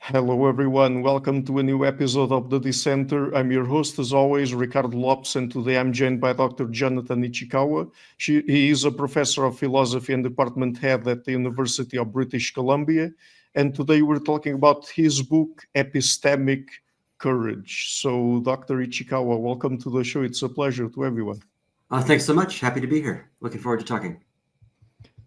Hello, everyone. Welcome to a new episode of the Dissenter. I'm your host, as always, Ricardo Lopes, and today I'm joined by Dr. Jonathan Ichikawa. He is a professor of philosophy and department head at the University of British Columbia. And today we're talking about his book, Epistemic Courage. So, Dr. Ichikawa, welcome to the show. It's a pleasure to everyone. Thanks so much. Happy to be here. Looking forward to talking.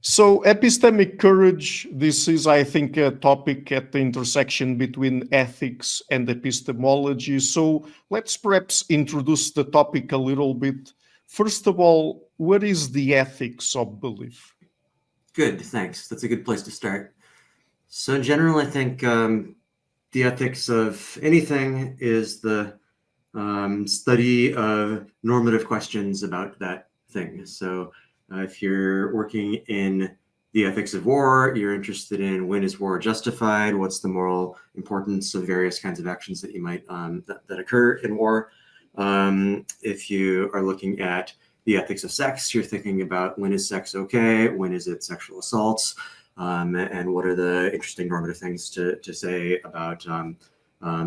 So, epistemic courage, this is, I think, a topic at the intersection between ethics and epistemology. So, let's perhaps introduce the topic a little bit. First of all, what is the ethics of belief? Good, thanks. That's a good place to start. So, in general, I think the ethics of anything is the study of normative questions about that thing. So, if you're working in the ethics of war, you're interested in when is war justified, what's the moral importance of various kinds of actions that you might that occur in war. If you are looking at the ethics of sex, you're thinking about when is sex okay, when is it sexual assaults, and what are the interesting normative things to say about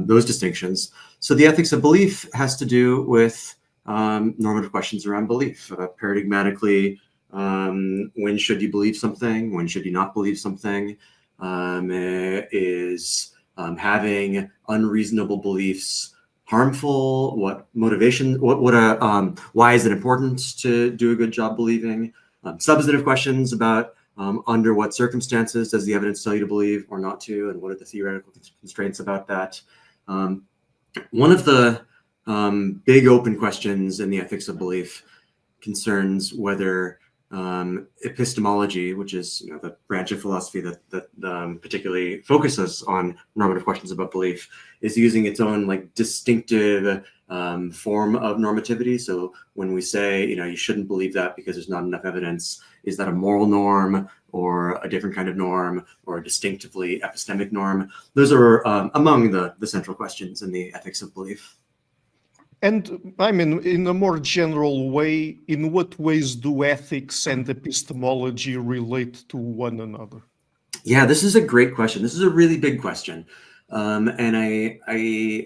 those distinctions. So the ethics of belief has to do with normative questions around belief, paradigmatically. When should you believe something? When should you not believe something? Is having unreasonable beliefs harmful? What motivation? Why is it important to do a good job believing? Substantive questions about under what circumstances does the evidence tell you to believe or not to, and what are the theoretical constraints about that? One of the big open questions in the ethics of belief concerns whether epistemology, which is the branch of philosophy that particularly focuses on normative questions about belief, is using its own distinctive form of normativity. So when we say you shouldn't believe that because there's not enough evidence, is that a moral norm or a different kind of norm or a distinctively epistemic norm? Those are among the central questions in the ethics of belief. And I mean, in a more general way, in what ways do ethics and epistemology relate to one another? Yeah, this is a great question. This is a really big question. And I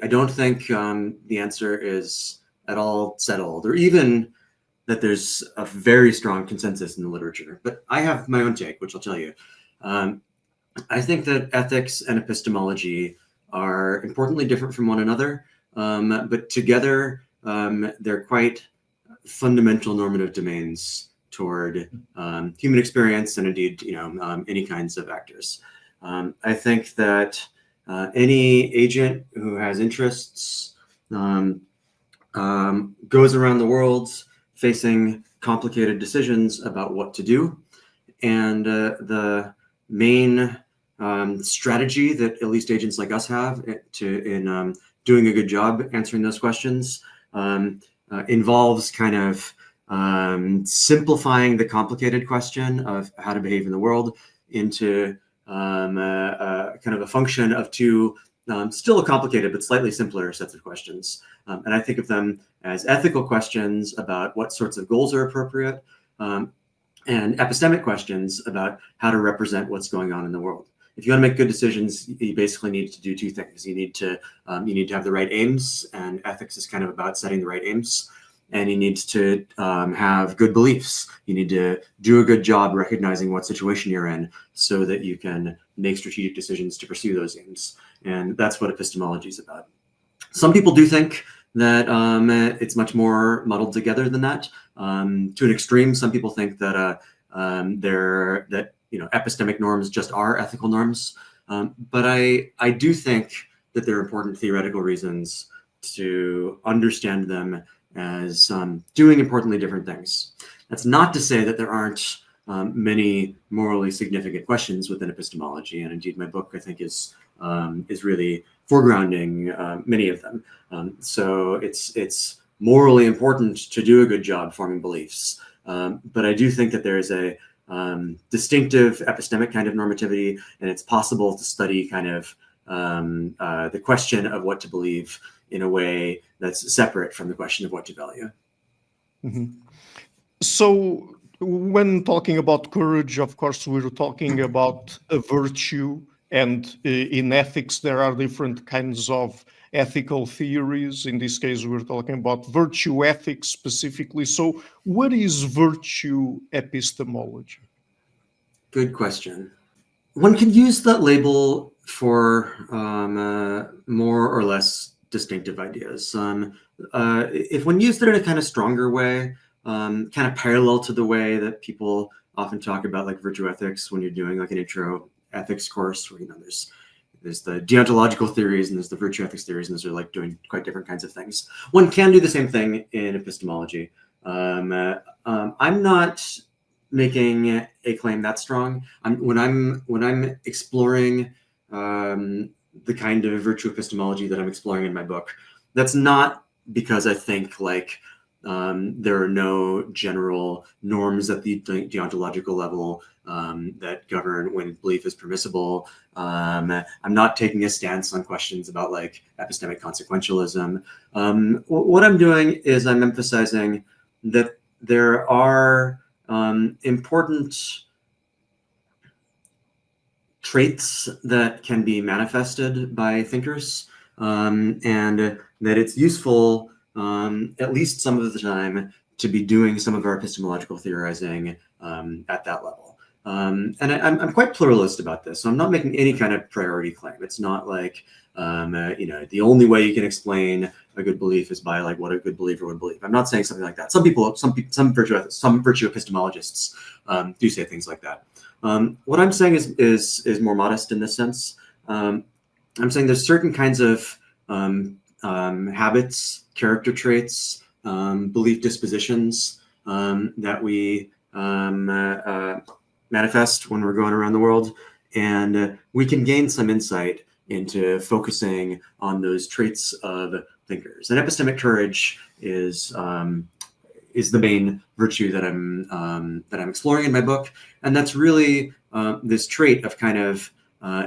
don't think the answer is at all settled, or even that there's a very strong consensus in the literature. But I have my own take, which I'll tell you. I think that ethics and epistemology are importantly different from one another. But together, they're quite fundamental normative domains toward human experience and indeed, any kinds of actors. I think that any agent who has interests goes around the world facing complicated decisions about what to do, and the main strategy that at least agents like us have in doing a good job answering those questions involves kind of simplifying the complicated question of how to behave in the world into kind of a function of two still complicated but slightly simpler sets of questions. And I think of them as ethical questions about what sorts of goals are appropriate, and epistemic questions about how to represent what's going on in the world. If you want to make good decisions, you basically need to do two things. You need to have the right aims, and ethics is kind of about setting the right aims. And you need to have good beliefs. You need to do a good job recognizing what situation you're in so that you can make strategic decisions to pursue those aims. And that's what epistemology is about. Some people do think that it's much more muddled together than that. To an extreme, some people think that epistemic norms just are ethical norms. But I do think that there are important theoretical reasons to understand them as doing importantly different things. That's not to say that there aren't many morally significant questions within epistemology, and indeed my book, I think, is really foregrounding many of them. So it's morally important to do a good job forming beliefs. But I do think that there is a distinctive epistemic kind of normativity, and it's possible to study kind of the question of what to believe in a way that's separate from the question of what to value. Mm-hmm. So when talking about courage, of course, we're talking about a virtue And in ethics, there are different kinds of ethical theories. In this case, we're talking about virtue ethics specifically. So what is virtue epistemology? Good question. One can use that label for more or less distinctive ideas. If one used it in a kind of stronger way, kind of parallel to the way that people often talk about like virtue ethics when you're doing like an intro ethics course, where there's the deontological theories and there's the virtue ethics theories, and those are like doing quite different kinds of things. One can do the same thing in epistemology. I'm not making a claim that strong. When I'm exploring the kind of virtue epistemology that I'm exploring in my book, that's not because I think like there are no general norms at the deontological level that govern when belief is permissible. I'm not taking a stance on questions about like epistemic consequentialism. What I'm doing is I'm emphasizing that there are important traits that can be manifested by thinkers, and that it's useful, at least some of the time, to be doing some of our epistemological theorizing at that level. And I'm quite pluralist about this, so I'm not making any kind of priority claim. It's not like, the only way you can explain a good belief is by like what a good believer would believe. I'm not saying something like that. Some virtue epistemologists do say things like that. What I'm saying is more modest in this sense. I'm saying there's certain kinds of habits, character traits, belief dispositions that we manifest when we're going around the world, and we can gain some insight into focusing on those traits of thinkers. And epistemic courage is the main virtue that I'm exploring in my book, and that's really this trait of kind of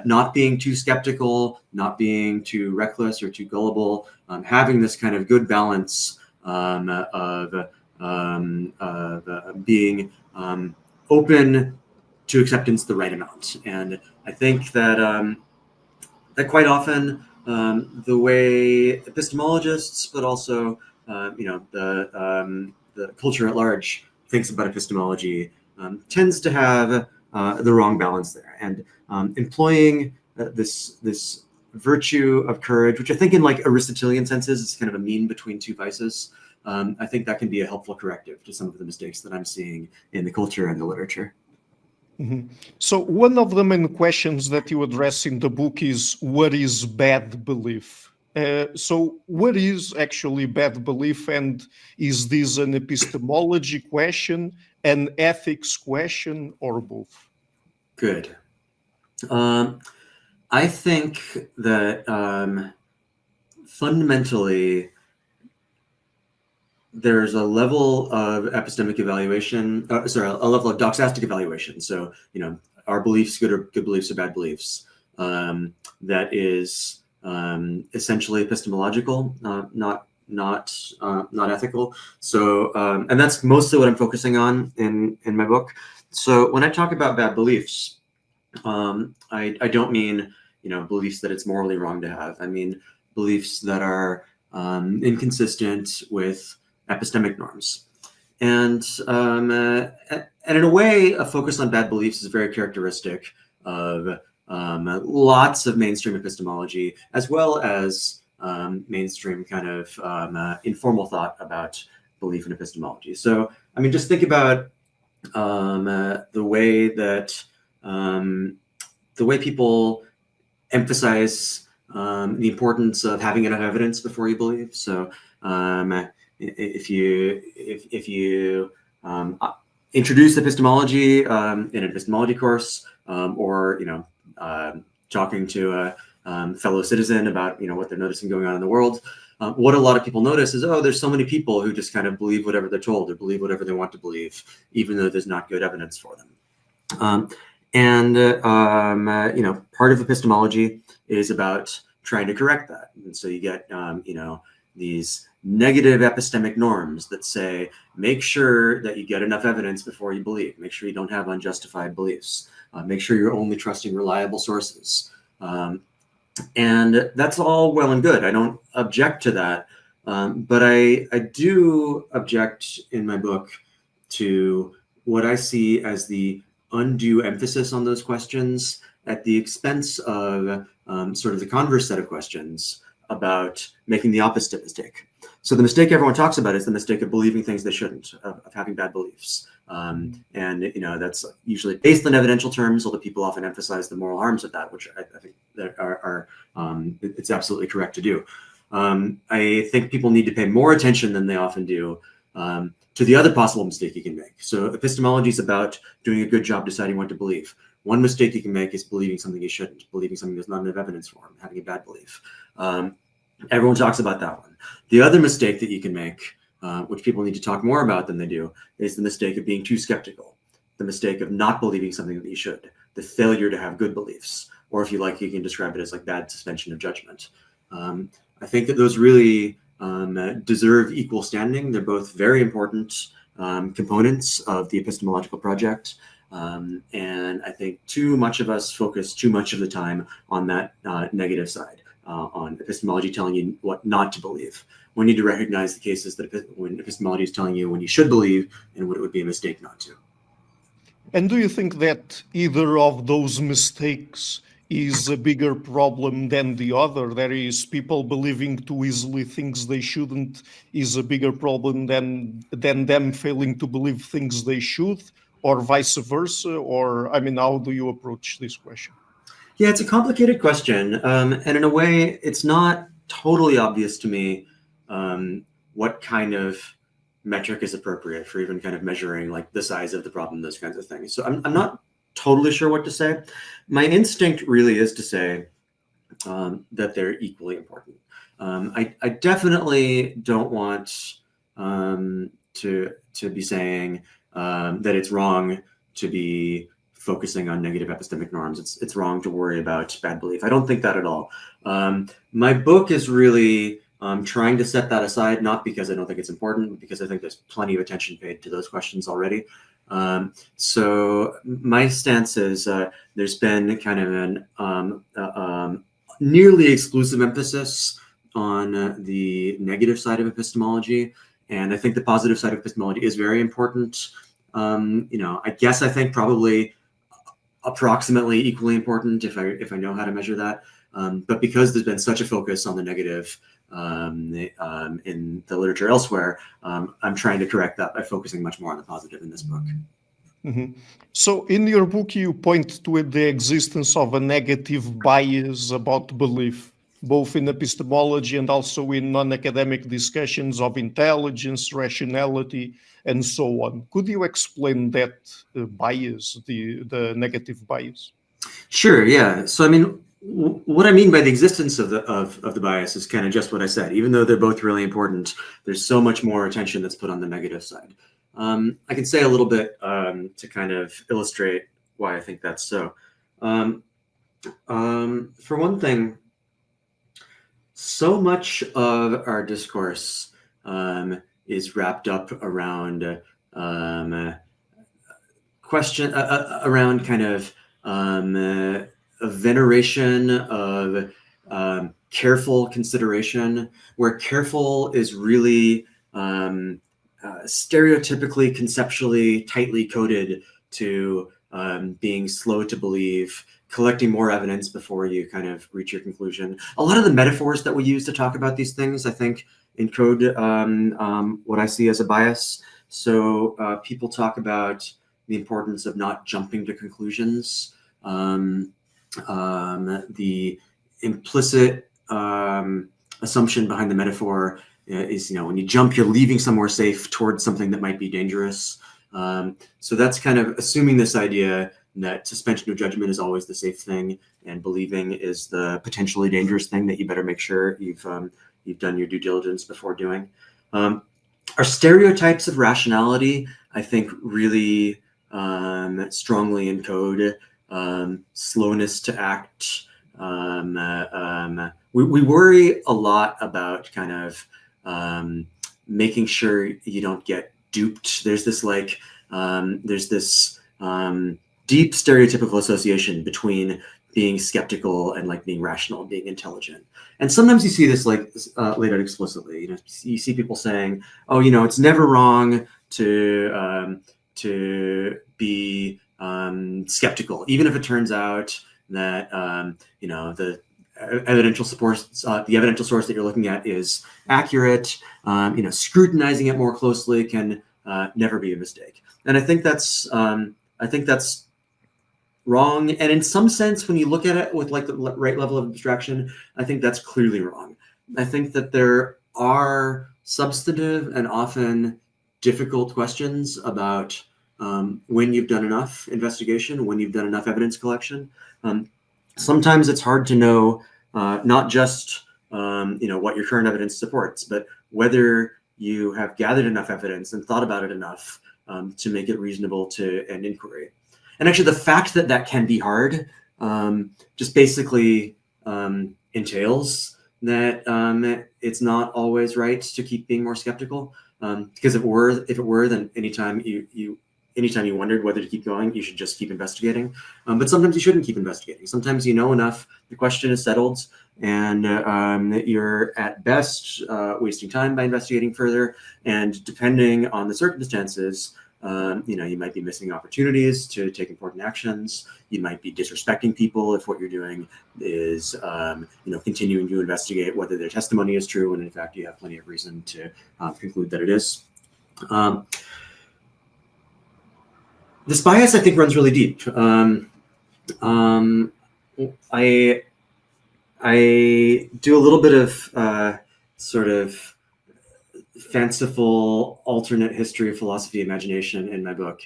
not being too skeptical, not being too reckless or too gullible, having this kind of good balance of being open to acceptance the right amount. And I think that that quite often the way epistemologists, but also the culture at large thinks about epistemology tends to have the wrong balance there. And employing this virtue of courage, which I think in like Aristotelian senses is kind of a mean between two vices, I think that can be a helpful corrective to some of the mistakes that I'm seeing in the culture and the literature. Mm-hmm. So one of the main questions that you address in the book is, what is bad belief? So what is actually bad belief, and is this an epistemology question, an ethics question, or both? Good. I think that fundamentally there's a level of epistemic evaluation, a level of doxastic evaluation. So, are beliefs good beliefs or bad beliefs? That is essentially epistemological, not ethical. So, and that's mostly what I'm focusing on in my book. So when I talk about bad beliefs, I don't mean beliefs that it's morally wrong to have. I mean beliefs that are inconsistent with epistemic norms. And in a way, a focus on bad beliefs is very characteristic of lots of mainstream epistemology, as well as mainstream kind of informal thought about belief in epistemology. So, I mean, just think about the way that the way people emphasize the importance of having enough evidence before you believe. So, if you introduce epistemology in an epistemology course, or talking to a fellow citizen about what they're noticing going on in the world, what a lot of people notice is, there's so many people who just kind of believe whatever they're told or believe whatever they want to believe, even though there's not good evidence for them. Part of epistemology is about trying to correct that. And so you get, these negative epistemic norms that say, make sure that you get enough evidence before you believe. Make sure you don't have unjustified beliefs. Make sure you're only trusting reliable sources. And that's all well and good. I don't object to that. But I do object in my book to what I see as the undue emphasis on those questions at the expense of sort of the converse set of questions about making the opposite mistake. So the mistake everyone talks about is the mistake of believing things they shouldn't, of having bad beliefs. And that's usually based on evidential terms, although people often emphasize the moral harms of that, which I think that are it's absolutely correct to do. I think people need to pay more attention than they often do to the other possible mistake you can make. So epistemology is about doing a good job deciding what to believe. One mistake you can make is believing something you shouldn't, believing something there's not enough evidence for, having a bad belief. Everyone talks about that one. The other mistake that you can make, which people need to talk more about than they do, is the mistake of being too skeptical, the mistake of not believing something that you should, the failure to have good beliefs, or if you like, you can describe it as like bad suspension of judgment. I think that those really deserve equal standing. They're both very important components of the epistemological project. And I think too much of us focus too much of the time on that negative side, on epistemology telling you what not to believe. We need to recognize the cases that when epistemology is telling you when you should believe and what it would be a mistake not to. And do you think that either of those mistakes is a bigger problem than the other? That is, people believing too easily things they shouldn't is a bigger problem than them failing to believe things they should, or vice versa? Or, I mean, how do you approach this question? Yeah, it's a complicated question. And in a way, it's not totally obvious to me what kind of metric is appropriate for even kind of measuring like the size of the problem, those kinds of things. So I'm not totally sure what to say. My instinct really is to say that they're equally important. I definitely don't want to be saying that it's wrong to be focusing on negative epistemic norms. It's wrong to worry about bad belief. I don't think that at all. My book is really trying to set that aside, not because I don't think it's important, but because I think there's plenty of attention paid to those questions already. So my stance is there's been kind of an nearly exclusive emphasis on the negative side of epistemology. And I think the positive side of epistemology is very important. I guess I think probably approximately equally important if I know how to measure that. But because there's been such a focus on the negative in the literature elsewhere, I'm trying to correct that by focusing much more on the positive in this book. Mm-hmm. So in your book, you point to the existence of a negative bias about belief, both in epistemology and also in non-academic discussions of intelligence, rationality, and so on. Could you explain that bias, the negative bias? Sure, yeah. So I mean, what I mean by the existence of the bias is kind of just what I said. Even though they're both really important, there's so much more attention that's put on the negative side. I can say a little bit to kind of illustrate why I think that's so. For one thing, so much of our discourse is wrapped up around around kind of a veneration of careful consideration, where careful is really stereotypically, conceptually, tightly coded to being slow to believe, collecting more evidence before you kind of reach your conclusion. A lot of the metaphors that we use to talk about these things, I think, encode what I see as a bias. So people talk about the importance of not jumping to conclusions. The implicit assumption behind the metaphor is, when you jump, you're leaving somewhere safe towards something that might be dangerous. So that's kind of assuming this idea that suspension of judgment is always the safe thing, and believing is the potentially dangerous thing that you better make sure you've done your due diligence before doing. Our stereotypes of rationality, I think, really strongly encode slowness to act. We worry a lot about kind of making sure you don't get duped. There's this deep stereotypical association between being skeptical and like being rational and being intelligent. And sometimes you see this like laid out explicitly. You know, you see people saying, "Oh, you know, it's never wrong to be skeptical, even if it turns out that you know, the evidential source that you're looking at is accurate. You know, scrutinizing it more closely can never be a mistake." And I think that's wrong. And in some sense, when you look at it with like the right level of abstraction, I think that's clearly wrong. I think that there are substantive and often difficult questions about when you've done enough investigation, when you've done enough evidence collection. Sometimes it's hard to know not just you know, what your current evidence supports, but whether you have gathered enough evidence and thought about it enough to make it reasonable to an inquiry. And actually, the fact that that can be hard just basically entails that it's not always right to keep being more skeptical. Because if it were, then anytime you wondered whether to keep going, you should just keep investigating. But sometimes you shouldn't keep investigating. Sometimes you know enough, the question is settled, and you're at best wasting time by investigating further. And depending on the circumstances, you know, you might be missing opportunities to take important actions. You might be disrespecting people if what you're doing is, you know, continuing to investigate whether their testimony is true, when in fact you have plenty of reason to conclude that it is. This bias, I think, runs really deep. I do a little bit of sort of fanciful alternate history of philosophy imagination in my book.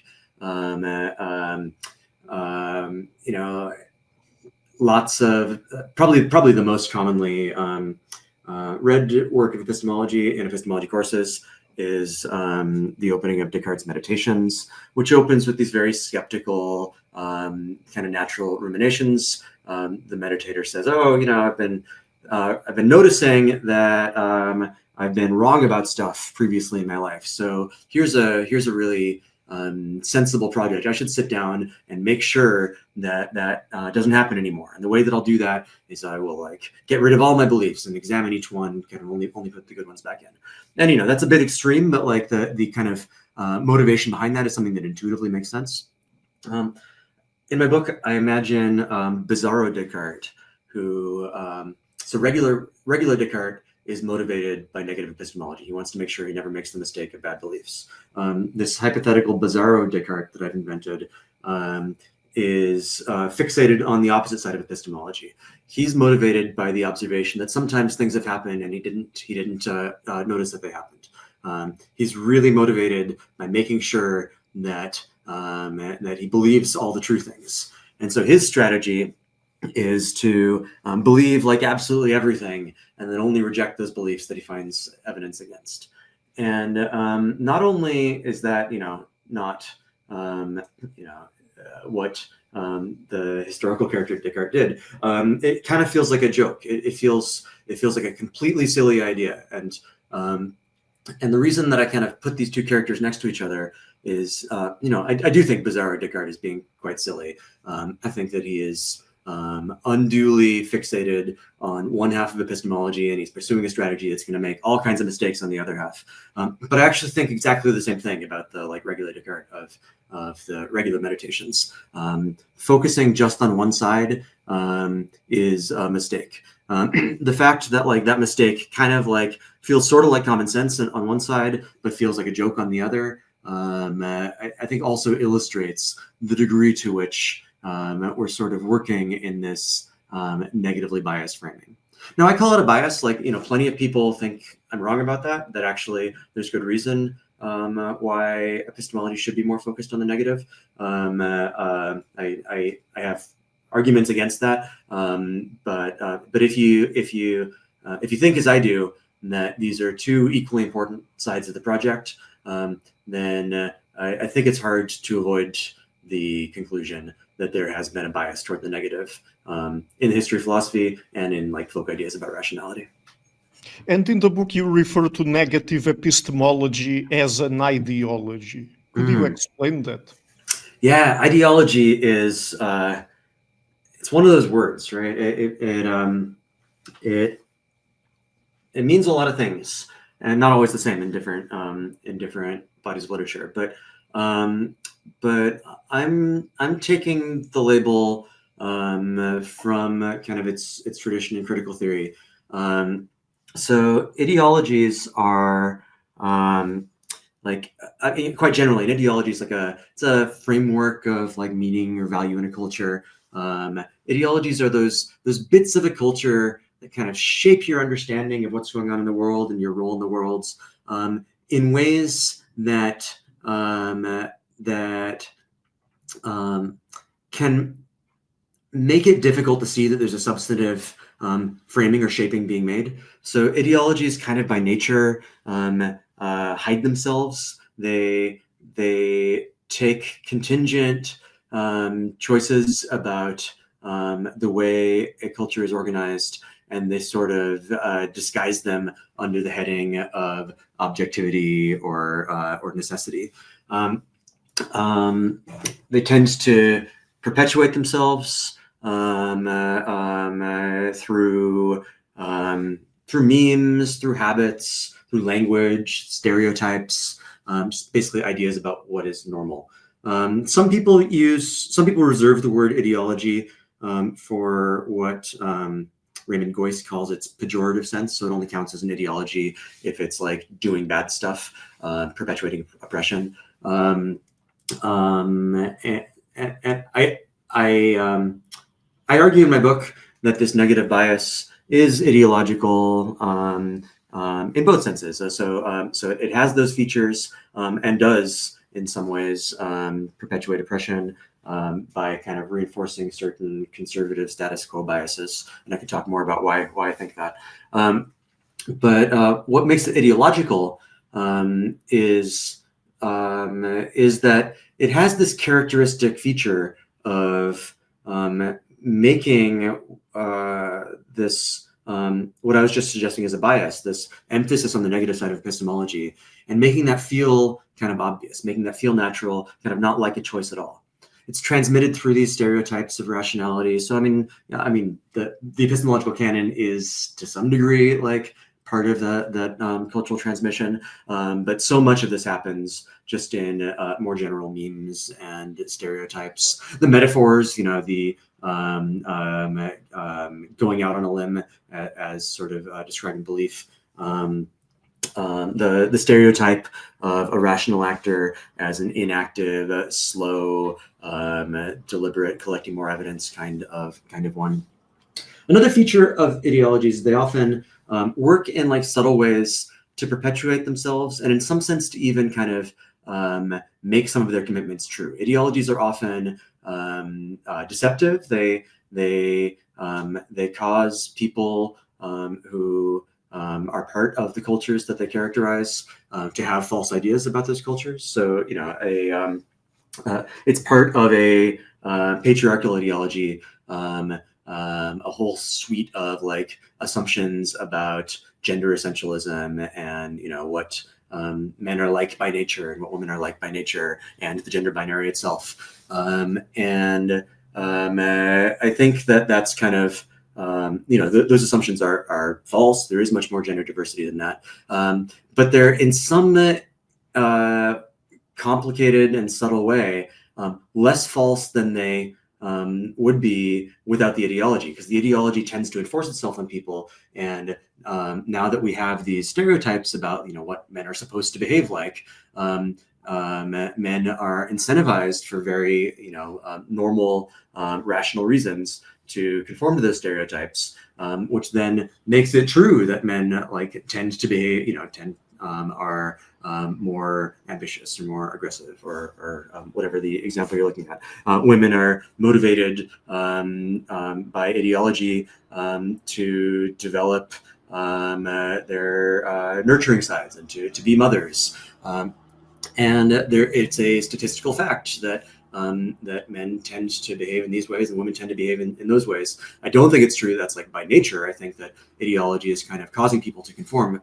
You know, lots of probably the most commonly read work of epistemology in epistemology courses is the opening of Descartes' Meditations, which opens with these very skeptical kind of natural ruminations. The meditator says, "Oh, you know, I've been noticing that I've been wrong about stuff previously in my life. So here's a really sensible project. I should sit down and make sure that doesn't happen anymore. And the way that I'll do that is I will like get rid of all my beliefs and examine each one, kind of only put the good ones back in." And you know, that's a bit extreme, but like the kind of motivation behind that is something that intuitively makes sense. In my book, I imagine Bizarro Descartes, who so regular Descartes is motivated by negative epistemology. He wants to make sure he never makes the mistake of bad beliefs. This hypothetical Bizarro Descartes that I've invented is fixated on the opposite side of epistemology. He's motivated by the observation that sometimes things have happened and he didn't notice that they happened. He's really motivated by making sure that that he believes all the true things. And so his strategy is to believe like absolutely everything and then only reject those beliefs that he finds evidence against. And not only is that, you know, not, you know, what the historical character Descartes did, it kind of feels like a joke. It feels like a completely silly idea. And the reason that I kind of put these two characters next to each other is, you know, I do think Bizarro Descartes is being quite silly. I think that he is unduly fixated on one half of epistemology, and he's pursuing a strategy that's going to make all kinds of mistakes on the other half. But I actually think exactly the same thing about the like regular Descartes of the regular Meditations. Focusing just on one side is a mistake. The fact that like that mistake kind of like feels sort of like common sense on one side, but feels like a joke on the other, I think also illustrates the degree to which we're sort of working in this negatively biased framing. Now, I call it a bias. Like, you know, plenty of people think I'm wrong about that, that actually there's good reason why epistemology should be more focused on the negative. I have arguments against that. But if you think as I do, that these are two equally important sides of the project, then I think it's hard to avoid the conclusion that there has been a bias toward the negative in the history of philosophy and in like folk ideas about rationality. And in the book, you refer to negative epistemology as an ideology. Could you explain that? Yeah, ideology is it's one of those words, right? It means a lot of things, and not always the same in different bodies of literature. But I'm taking the label from kind of its tradition in critical theory. So ideologies are like, I mean, quite generally, an ideology is like it's a framework of like meaning or value in a culture. Ideologies are those bits of a culture that kind of shape your understanding of what's going on in the world and your role in the world, in ways that can make it difficult to see that there's a substantive framing or shaping being made. So ideologies kind of by nature hide themselves. They take contingent choices about the way a culture is organized, and they sort of disguise them under the heading of objectivity or necessity. They tend to perpetuate themselves through memes, through habits, through language, stereotypes, just basically ideas about what is normal. Some people reserve the word ideology for what Raymond Goyce calls its pejorative sense. So it only counts as an ideology if it's like doing bad stuff, perpetuating oppression. And I argue in my book that this negative bias is ideological in both senses. So it has those features and does, in some ways, perpetuate oppression by kind of reinforcing certain conservative status quo biases. And I could talk more about why I think that. But what makes it ideological is that it has this characteristic feature of making this what I was just suggesting as a bias, this emphasis on the negative side of epistemology, and making that feel kind of obvious, making that feel natural, kind of not like a choice at all. It's transmitted through these stereotypes of rationality. So I mean, the epistemological canon is to some degree like part of that cultural transmission, but so much of this happens just in more general memes and stereotypes. The metaphors, the going out on a limb as sort of describing belief. The stereotype of a rational actor as an inactive, slow, deliberate, collecting more evidence kind of one. Another feature of ideologies, they often work in like subtle ways to perpetuate themselves, and in some sense to even kind of make some of their commitments true. Ideologies are often deceptive. They cause people who are part of the cultures that they characterize to have false ideas about those cultures. So it's part of a patriarchal ideology, a whole suite of like assumptions about gender essentialism and what men are like by nature and what women are like by nature, and the gender binary itself. I think that's kind of those assumptions are false. There is much more gender diversity than that, but they're in some complicated and subtle way less false than they would be without the ideology, because the ideology tends to enforce itself on people. And now that we have these stereotypes about what men are supposed to behave like, men are incentivized for very normal rational reasons to conform to those stereotypes, which then makes it true that men tend to behave, are more ambitious or more aggressive or whatever the example you're looking at. Women are motivated by ideology to develop their nurturing sides and to be mothers. And it's a statistical fact that men tend to behave in these ways and women tend to behave in those ways. I don't think it's true that's like by nature. I think that ideology is kind of causing people to conform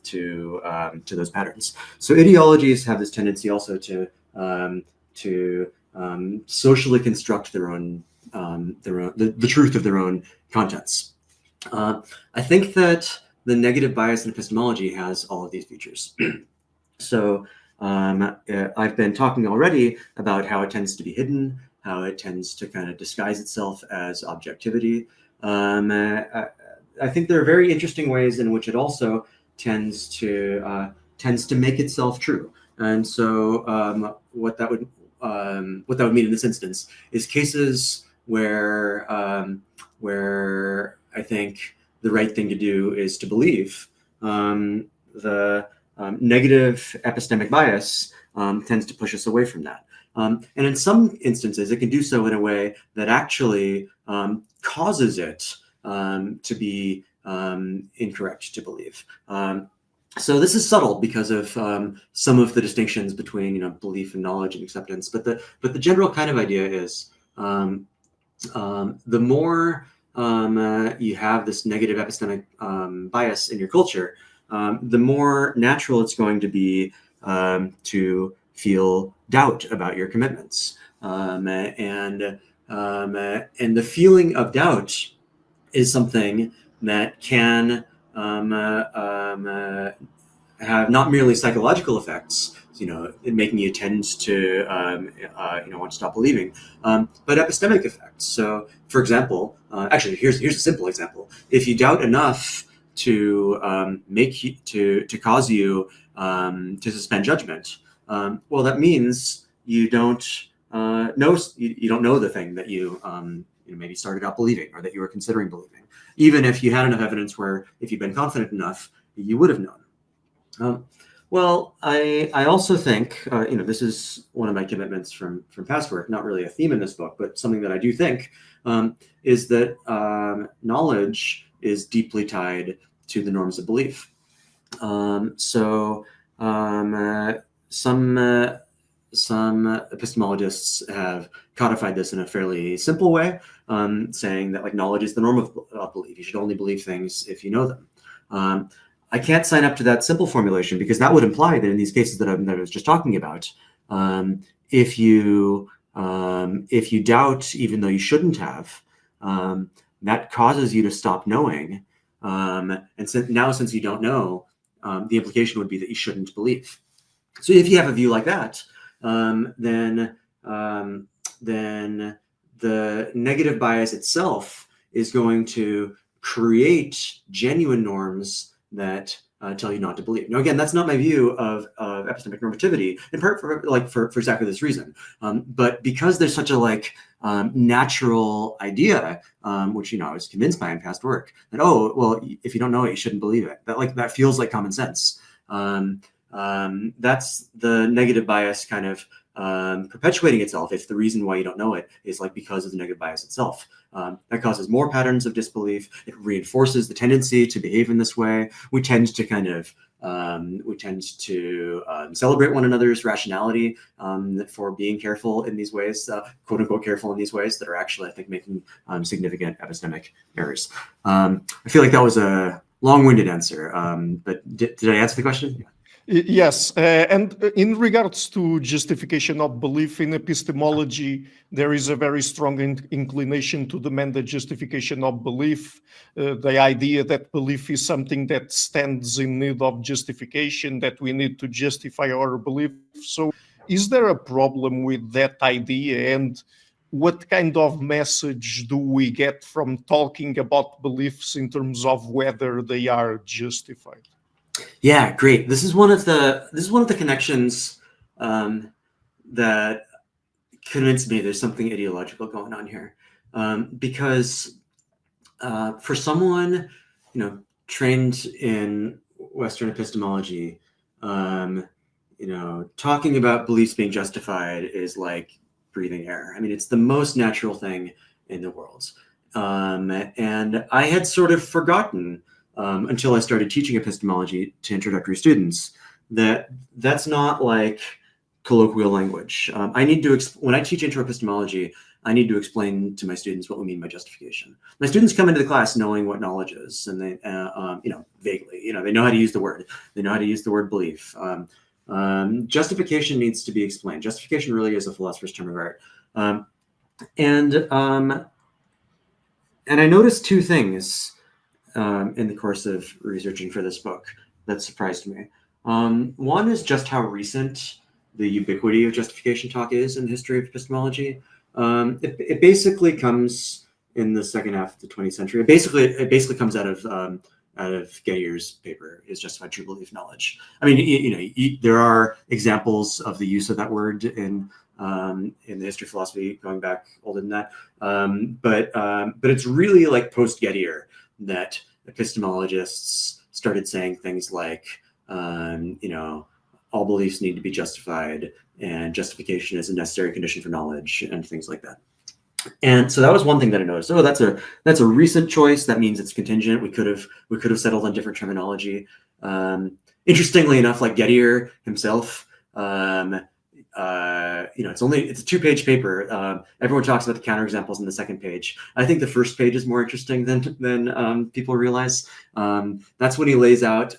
to those patterns. So ideologies have this tendency also to socially construct their own the truth of their own contents. I think that the negative bias in epistemology has all of these features. So I've been talking already about how it tends to be hidden, how it tends to kind of disguise itself as objectivity. I think there are very interesting ways in which it also tends to make itself true. And so what that would mean in this instance is cases where I think the right thing to do is to believe. The negative epistemic bias tends to push us away from that. And in some instances, it can do so in a way that actually causes it to be incorrect to believe. So this is subtle because of some of the distinctions between belief and knowledge and acceptance. But the general kind of idea is the more you have this negative epistemic bias in your culture, the more natural it's going to be to feel doubt about your commitments, and the feeling of doubt is something that can have not merely psychological effects, in making you tend to want to stop believing, but epistemic effects. So, for example, actually, here's a simple example. If you doubt enough to cause you to suspend judgment, well, that means you don't know the thing that you maybe started out believing or that you were considering believing, even if you had enough evidence where if you'd been confident enough, you would have known. Well, I also think, this is one of my commitments from past work, not really a theme in this book, but something that I do think is that knowledge is deeply tied to the norms of belief. So some epistemologists have codified this in a fairly simple way, saying that knowledge is the norm of belief. You should only believe things if you know them. I can't sign up to that simple formulation because that would imply that in these cases that I was just talking about, if you doubt even though you shouldn't have, that causes you to stop knowing. And since you don't know, the implication would be that you shouldn't believe. So if you have a view like that, then the negative bias itself is going to create genuine norms that tell you not to believe. Now, again, that's not my view of epistemic normativity, in part for exactly this reason. But because there's such a natural idea, which I was convinced by in past work, that if you don't know it, you shouldn't believe it. That feels like common sense. That's the negative bias kind of perpetuating itself if the reason why you don't know it is because of the negative bias itself. That causes more patterns of disbelief. It reinforces the tendency to behave in this way. We tend to celebrate one another's rationality for being careful in these ways, quote unquote careful in these ways that are actually, I think, making significant epistemic errors. I feel like that was a long-winded answer, but did I answer the question? Yes, and in regards to justification of belief in epistemology, there is a very strong inclination to demand the justification of belief, the idea that belief is something that stands in need of justification, that we need to justify our belief. So is there a problem with that idea, and what kind of message do we get from talking about beliefs in terms of whether they are justified? Yeah, great. This is one of the connections that convinced me there's something ideological going on here, because for someone trained in Western epistemology, talking about beliefs being justified is like breathing air. I mean, it's the most natural thing in the world, and I had sort of forgotten. Until I started teaching epistemology to introductory students, that's not like colloquial language. I need to when I teach intro epistemology, I need to explain to my students what we mean by justification. My students come into the class knowing what knowledge is, and they, vaguely, they know how to use the word. They know how to use the word belief. Justification needs to be explained. Justification really is a philosopher's term of art. And I noticed two things in the course of researching for this book that surprised me. One is just how recent the ubiquity of justification talk is in the history of epistemology. It basically comes in the second half of the 20th century. It basically comes out of Getier's paper, "Is Justified True Belief Knowledge?" I mean, there are examples of the use of that word in the history of philosophy going back older than that, but it's really like post Getier that epistemologists started saying things like, all beliefs need to be justified, and justification is a necessary condition for knowledge, and things like that. And so that was one thing that I noticed. Oh, that's a recent choice. That means it's contingent. We could have settled on different terminology. Interestingly enough, like Getier himself, it's a 2-page paper. Everyone talks about the counterexamples in the second page. I think the first page is more interesting than people realize. That's when he lays out,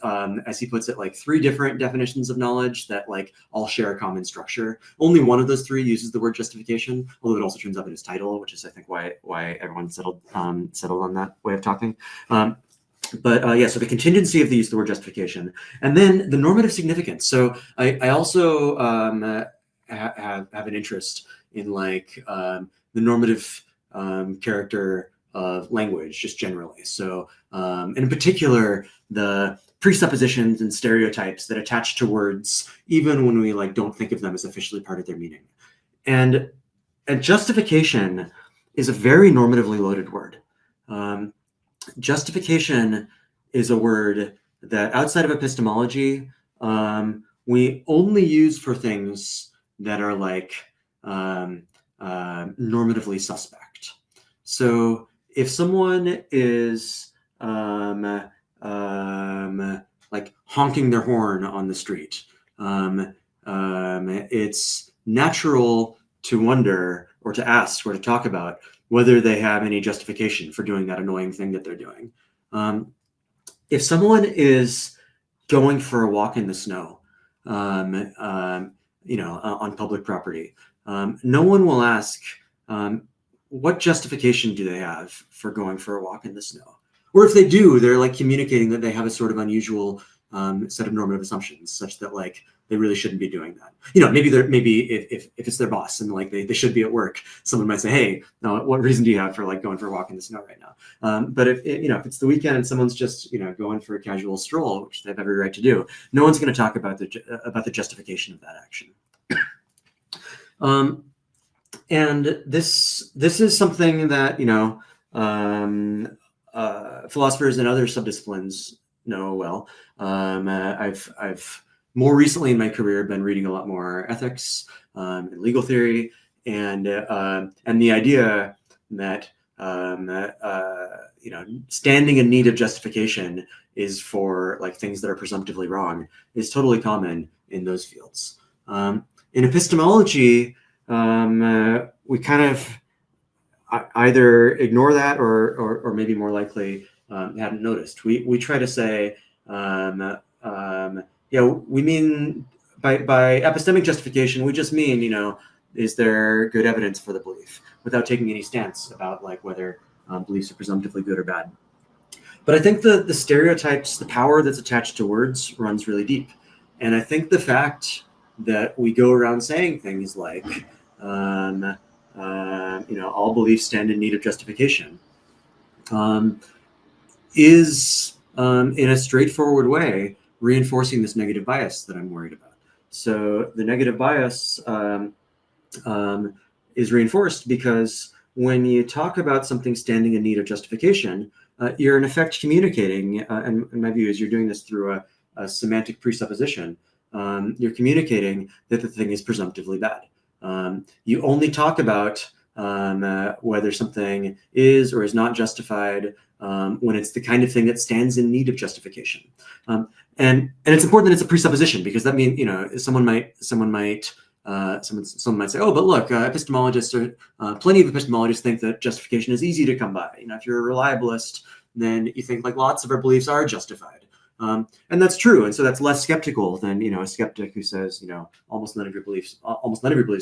as he puts it, like 3 different definitions of knowledge that like all share a common structure. Only one of those 3 uses the word justification, although it also turns up in his title, which is I think why everyone settled on that way of talking. So the contingency of the use of the word justification, and then the normative significance. So I also have an interest in like the normative character of language just generally. So and in particular, the presuppositions and stereotypes that attach to words, even when we like don't think of them as officially part of their meaning. And justification is a very normatively loaded word. Justification is a word that outside of epistemology, we only use for things that are like normatively suspect. So if someone is like honking their horn on the street, it's natural to wonder or to ask or to talk about whether they have any justification for doing that annoying thing that they're doing. If someone is going for a walk in the snow, on public property, no one will ask, what justification do they have for going for a walk in the snow? Or if they do, they're like communicating that they have a sort of unusual set of normative assumptions, such that like they really shouldn't be doing that. Maybe if it's their boss and like they should be at work, someone might say, "Hey, no, what reason do you have for like going for a walk in the snow right now?" But if it's the weekend and someone's just going for a casual stroll, which they have every right to do, no one's going to talk about the justification of that action. And this is something that philosophers and other subdisciplines know well. I've more recently in my career been reading a lot more ethics and legal theory, and the idea that standing in need of justification is for like things that are presumptively wrong is totally common in those fields. In epistemology, we kind of either ignore that or maybe more likely hadn't noticed. We try to say, we mean by epistemic justification, we just mean, is there good evidence for the belief, without taking any stance about like whether beliefs are presumptively good or bad. But I think the stereotypes, the power that's attached to words runs really deep. And I think the fact that we go around saying things like, all beliefs stand in need of justification, is in a straightforward way reinforcing this negative bias that I'm worried about. So the negative bias is reinforced because when you talk about something standing in need of justification, you're in effect communicating, and my view is you're doing this through a semantic presupposition. You're communicating that the thing is presumptively bad. You only talk about whether something is or is not justified when it's the kind of thing that stands in need of justification. And it's important that it's a presupposition, because that means someone might say, oh, but look, epistemologists plenty of epistemologists think that justification is easy to come by. If you're a reliabilist, then you think like lots of our beliefs are justified. And that's true. And so that's less skeptical than, a skeptic who says, almost none of your beliefs are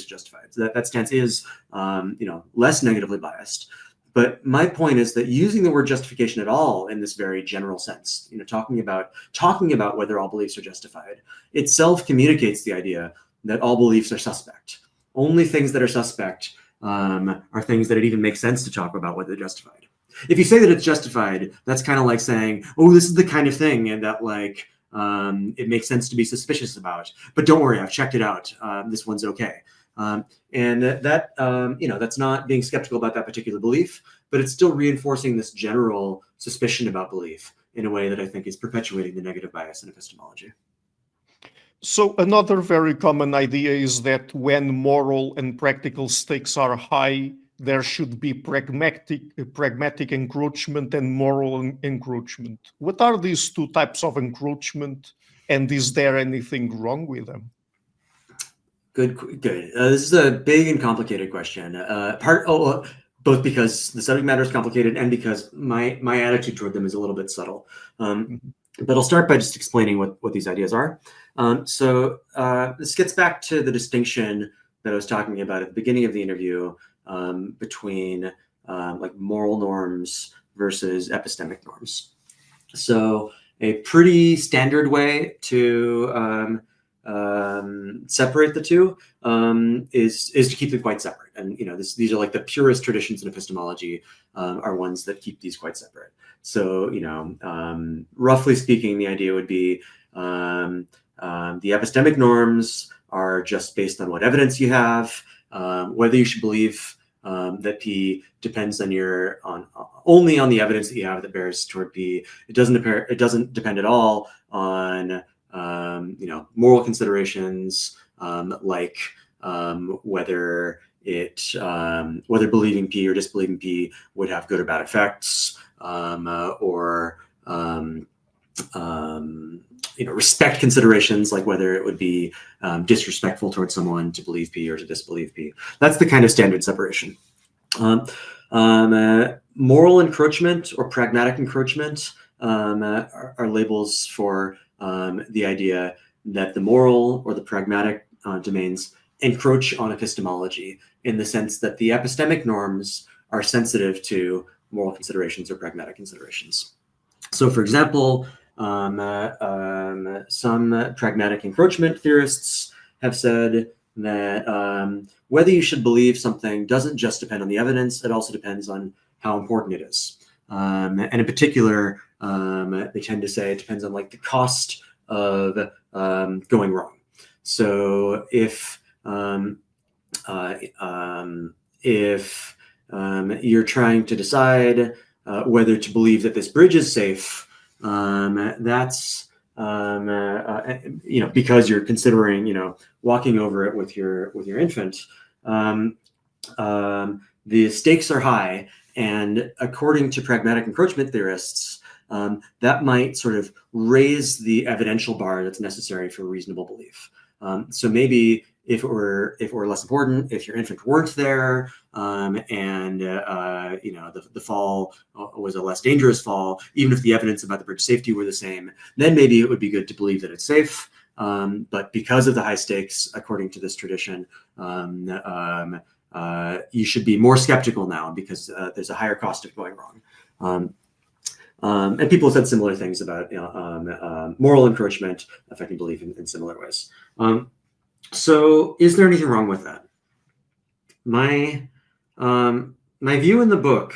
justified. So that stance is, less negatively biased. But my point is that using the word justification at all in this very general sense, talking about whether all beliefs are justified, itself communicates the idea that all beliefs are suspect. Only things that are suspect are things that it even makes sense to talk about whether they're justified. If you say that it's justified, that's kind of like saying, oh, this is the kind of thing and that it makes sense to be suspicious about. But don't worry, I've checked it out. This one's okay. And that's not being skeptical about that particular belief, but it's still reinforcing this general suspicion about belief in a way that I think is perpetuating the negative bias in epistemology. So another very common idea is that when moral and practical stakes are high, there should be pragmatic encroachment and moral encroachment. What are these two types of encroachment, and is there anything wrong with them? Good. This is a big and complicated question. Both because the subject matter is complicated and because my attitude toward them is a little bit subtle. But I'll start by just explaining what these ideas are. So this gets back to the distinction that I was talking about at the beginning of the interview between moral norms versus epistemic norms. So a pretty standard way to separate the two is to keep them quite separate. And these are like the purest traditions in epistemology are ones that keep these quite separate. So roughly speaking, the idea would be the epistemic norms are just based on what evidence you have, whether you should believe that P depends only on the evidence that you have that bears toward P. It doesn't depend at all on moral considerations like whether believing P or disbelieving P would have good or bad effects, or respect considerations like whether it would be disrespectful towards someone to believe P or to disbelieve P. That's the kind of standard separation. Moral encroachment or pragmatic encroachment are labels for the idea that the moral or the pragmatic domains encroach on epistemology in the sense that the epistemic norms are sensitive to moral considerations or pragmatic considerations. So, for example, some pragmatic encroachment theorists have said that whether you should believe something doesn't just depend on the evidence, it also depends on how important it is. And in particular, they tend to say it depends on the cost of going wrong. So if you're trying to decide whether to believe that this bridge is safe, that's because you're considering walking over it with your infant. The stakes are high, and according to pragmatic encroachment theorists, that might sort of raise the evidential bar that's necessary for reasonable belief. So maybe if it were less important, if your infant weren't there, and the fall was a less dangerous fall, even if the evidence about the bridge safety were the same, then maybe it would be good to believe that it's safe. But because of the high stakes, according to this tradition, you should be more skeptical now because there's a higher cost of going wrong. And people have said similar things about moral encroachment affecting belief in similar ways. So is there anything wrong with that? My view in the book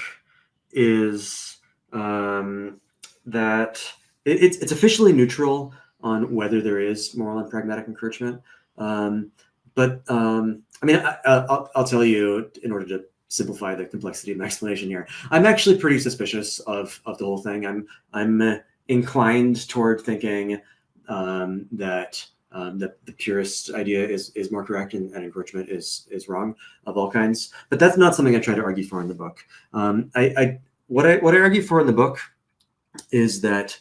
is that it's officially neutral on whether there is moral and pragmatic encroachment. But I'll tell you, in order to simplify the complexity of my explanation here, I'm actually pretty suspicious of the whole thing. I'm inclined toward thinking that the purist idea is more correct and encroachment is wrong of all kinds. But that's not something I try to argue for in the book. What I argue for in the book is that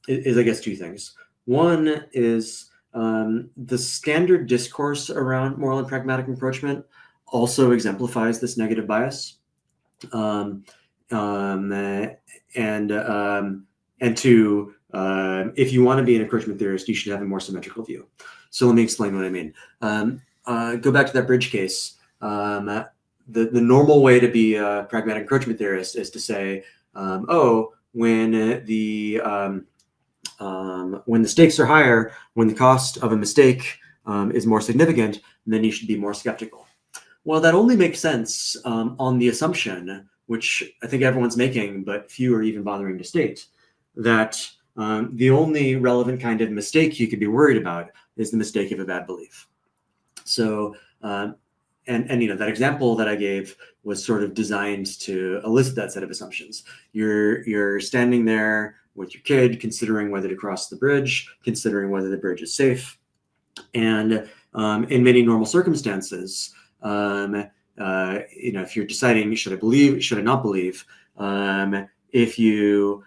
is I guess two things. One is the standard discourse around moral and pragmatic encroachment also exemplifies this negative bias, and to if you want to be an encroachment theorist, you should have a more symmetrical view. So let me explain what I mean. Go back to that bridge case. The normal way to be a pragmatic encroachment theorist is to say, when the stakes are higher, when the cost of a mistake is more significant, then you should be more skeptical. Well, that only makes sense on the assumption, which I think everyone's making, but few are even bothering to state, that the only relevant kind of mistake you could be worried about is the mistake of a bad belief. So, and that example that I gave was sort of designed to elicit that set of assumptions. You're standing there with your kid, considering whether to cross the bridge, considering whether the bridge is safe, and in many normal circumstances, if you're deciding should I believe, should I not believe, if you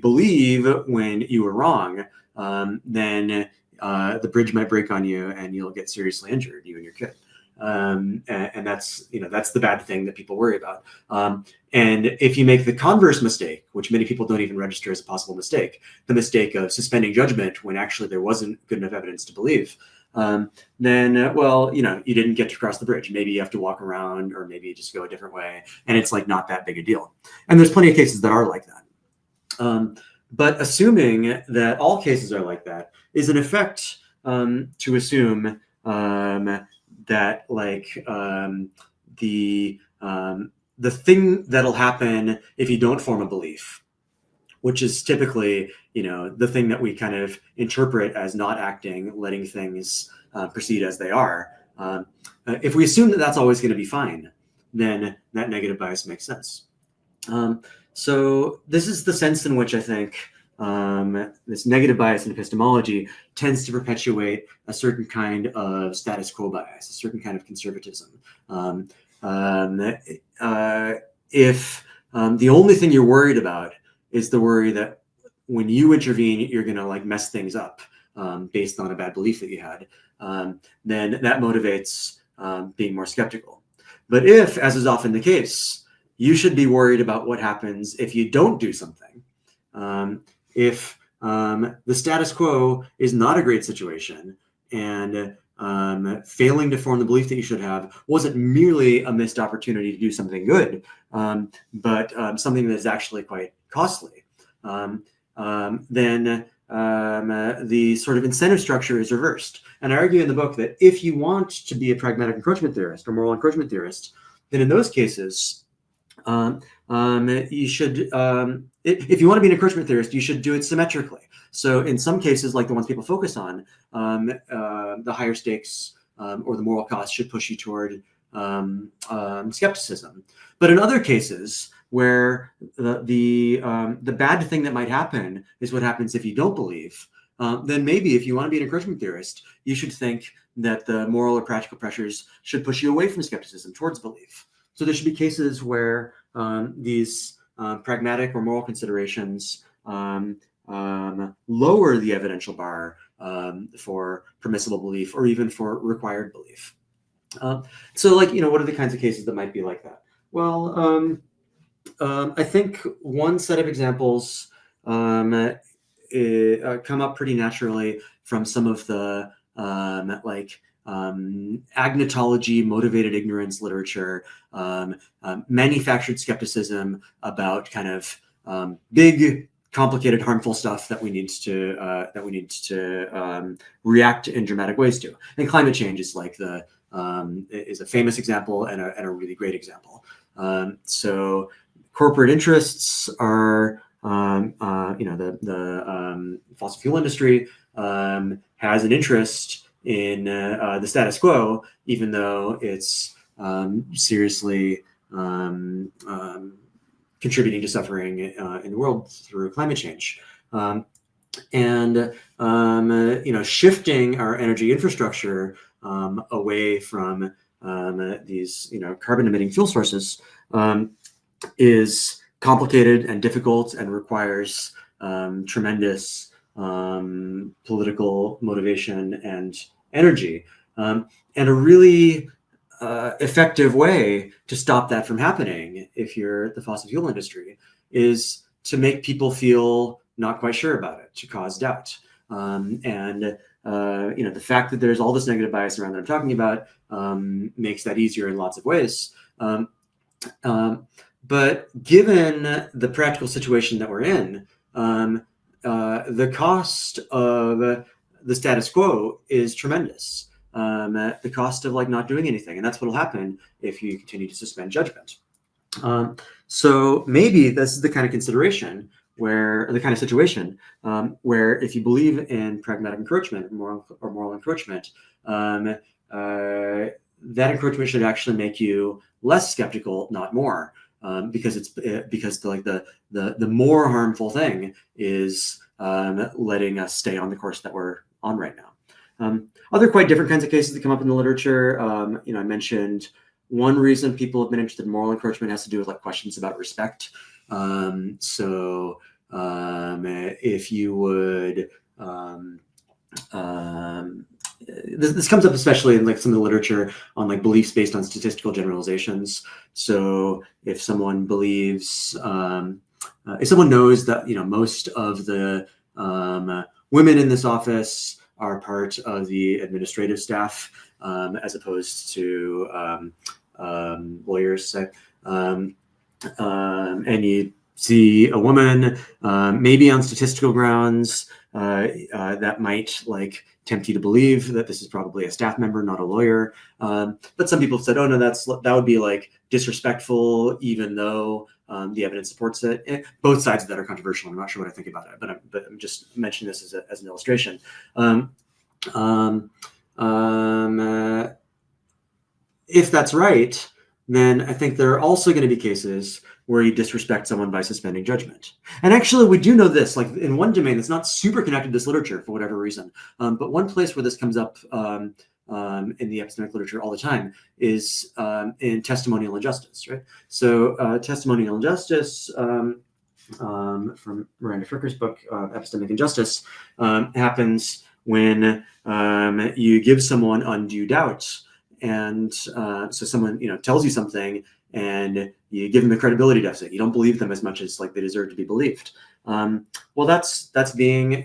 believe when you were wrong, then the bridge might break on you and you'll get seriously injured, you and your kid. And that's the bad thing that people worry about. And if you make the converse mistake, which many people don't even register as a possible mistake, the mistake of suspending judgment when actually there wasn't good enough evidence to believe, then you didn't get to cross the bridge. Maybe you have to walk around, or maybe you just go a different way, and it's like not that big a deal. And there's plenty of cases that are like that. But assuming that all cases are like that is in effect to assume that the thing that'll happen if you don't form a belief, which is typically, the thing that we kind of interpret as not acting, letting things proceed as they are. If we assume that that's always going to be fine, then that negative bias makes sense. So this is the sense in which I think this negative bias in epistemology tends to perpetuate a certain kind of status quo bias, a certain kind of conservatism. If the only thing you're worried about is the worry that when you intervene, you're going to mess things up based on a bad belief that you had, then that motivates being more skeptical. But if, as is often the case, you should be worried about what happens if you don't do something. If the status quo is not a great situation, and failing to form the belief that you should have wasn't merely a missed opportunity to do something good, but something that is actually quite costly, then the sort of incentive structure is reversed. And I argue in the book that if you want to be a pragmatic encroachment theorist or moral encroachment theorist, then in those cases, you should, if you want to be an encroachment theorist, you should do it symmetrically. So in some cases, like the ones people focus on, the higher stakes or the moral cost should push you toward skepticism. But in other cases, where the bad thing that might happen is what happens if you don't believe, then maybe if you want to be an encroachment theorist, you should think that the moral or practical pressures should push you away from skepticism towards belief. So there should be cases where these pragmatic or moral considerations lower the evidential bar for permissible belief or even for required belief. So what are the kinds of cases that might be like that? Well, I think one set of examples come up pretty naturally from some of the agnotology, motivated ignorance literature, manufactured skepticism about kind of big, complicated, harmful stuff that we need to react in dramatic ways to. And climate change is is a famous example and a really great example. So corporate interests are, the fossil fuel industry has an interest in the status quo, even though it's seriously contributing to suffering in the world through climate change. Shifting our energy infrastructure away from these carbon-emitting fuel sources is complicated and difficult and requires tremendous political motivation and energy. And a really effective way to stop that from happening, if you're the fossil fuel industry, is to make people feel not quite sure about it, to cause doubt. The fact that there's all this negative bias around that I'm talking about makes that easier in lots of ways. But given the practical situation that we're in, the cost of the status quo is tremendous. The cost of not doing anything, and that's what will happen if you continue to suspend judgment. So maybe this is the kind of situation where the kind of situation where if you believe in pragmatic encroachment or moral encroachment, that encroachment should actually make you less skeptical, not more, because the more harmful thing is letting us stay on the course that we're on right now. Other quite different kinds of cases that come up in the literature. I mentioned one reason people have been interested in moral encroachment has to do with questions about respect. If you would, this comes up especially in some of the literature on beliefs based on statistical generalizations. So if someone believes, if someone knows that most of the women in this office are part of the administrative staff, as opposed to lawyers, and you see a woman, maybe on statistical grounds, that might tempt you to believe that this is probably a staff member, not a lawyer. But some people have said, oh no, that would be disrespectful, even though the evidence supports it. Both sides of that are controversial. I'm not sure what I think about it, but I'm just mentioning this as an illustration. If that's right, then I think there are also going to be cases where you disrespect someone by suspending judgment. And actually, we do know this, in one domain that's not super connected to this literature for whatever reason. But one place where this comes up in the epistemic literature all the time is in testimonial injustice, right? So testimonial injustice, from Miranda Fricker's book, Epistemic Injustice, happens when you give someone undue doubt. And so someone tells you something and you give them a credibility deficit. You don't believe them as much as they deserve to be believed. Well, that's being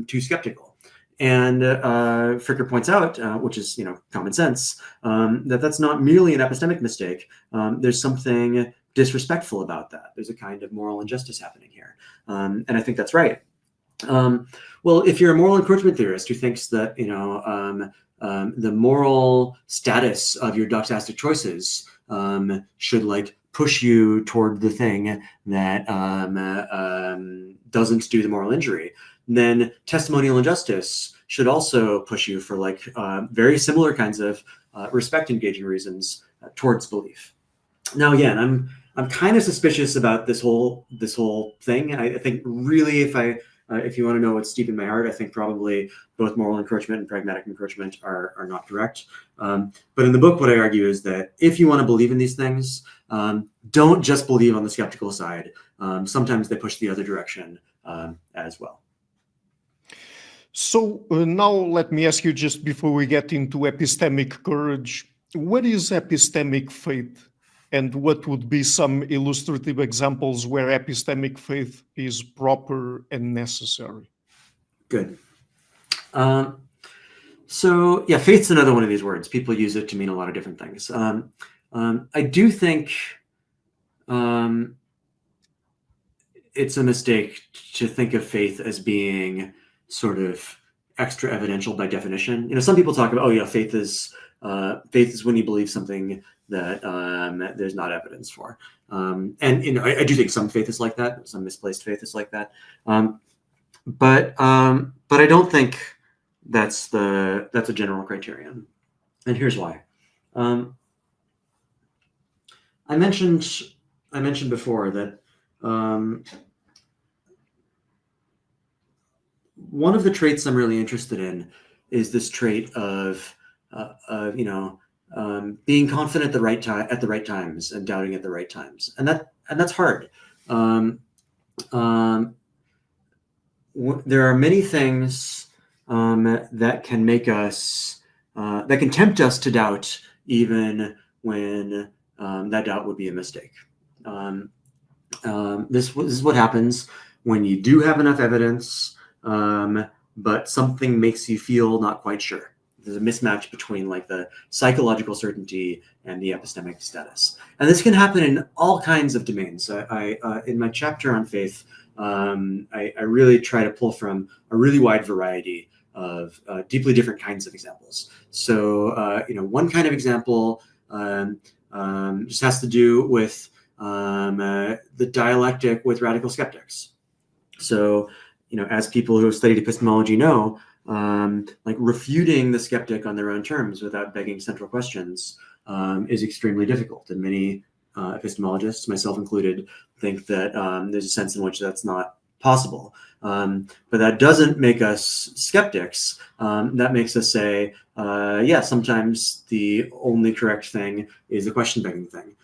too skeptical. And Fricker points out, which is common sense, that's not merely an epistemic mistake. There's something disrespectful about that. There's a kind of moral injustice happening here, and I think that's right. Well, if you're a moral encroachment theorist who thinks that the moral status of your doxastic choices should push you toward the thing that doesn't do the moral injury, then testimonial injustice should also push you for very similar kinds of respect engaging reasons towards belief. Now, again, I'm kind of suspicious about this whole thing. I think really, if you want to know what's deep in my heart, I think probably both moral encroachment and pragmatic encroachment are not correct. But in the book, what I argue is that if you want to believe in these things, don't just believe on the skeptical side. Sometimes they push the other direction as well. So now let me ask you, just before we get into epistemic courage, what is epistemic faith? And what would be some illustrative examples where epistemic faith is proper and necessary? Good. So yeah, faith's another one of these words. People use it to mean a lot of different things. I do think it's a mistake to think of faith as being sort of extra evidential by definition. Some people talk about, oh yeah, faith is when you believe something that there's not evidence for. And I do think some faith is like that. Some misplaced faith is like that. But I don't think that's a general criterion. And here's why. I mentioned before that one of the traits I'm really interested in is this trait of being confident at the right time, at the right times, and doubting at the right times, and that's hard. There are many things that can make us, that can tempt us to doubt, even when that doubt would be a mistake. This is what happens when you do have enough evidence, but something makes you feel not quite sure. There's a mismatch between like the psychological certainty and the epistemic status. And this can happen in all kinds of domains. I in my chapter on faith, I really try to pull from a really wide variety of deeply different kinds of examples. So, one kind of example just has to do with the dialectic with radical skeptics. So, as people who have studied epistemology know, like refuting the skeptic on their own terms without begging central questions is extremely difficult. And many epistemologists, myself included, think that there's a sense in which that's not possible. But that doesn't make us skeptics. That makes us say, yeah, sometimes the only correct thing is the question begging thing.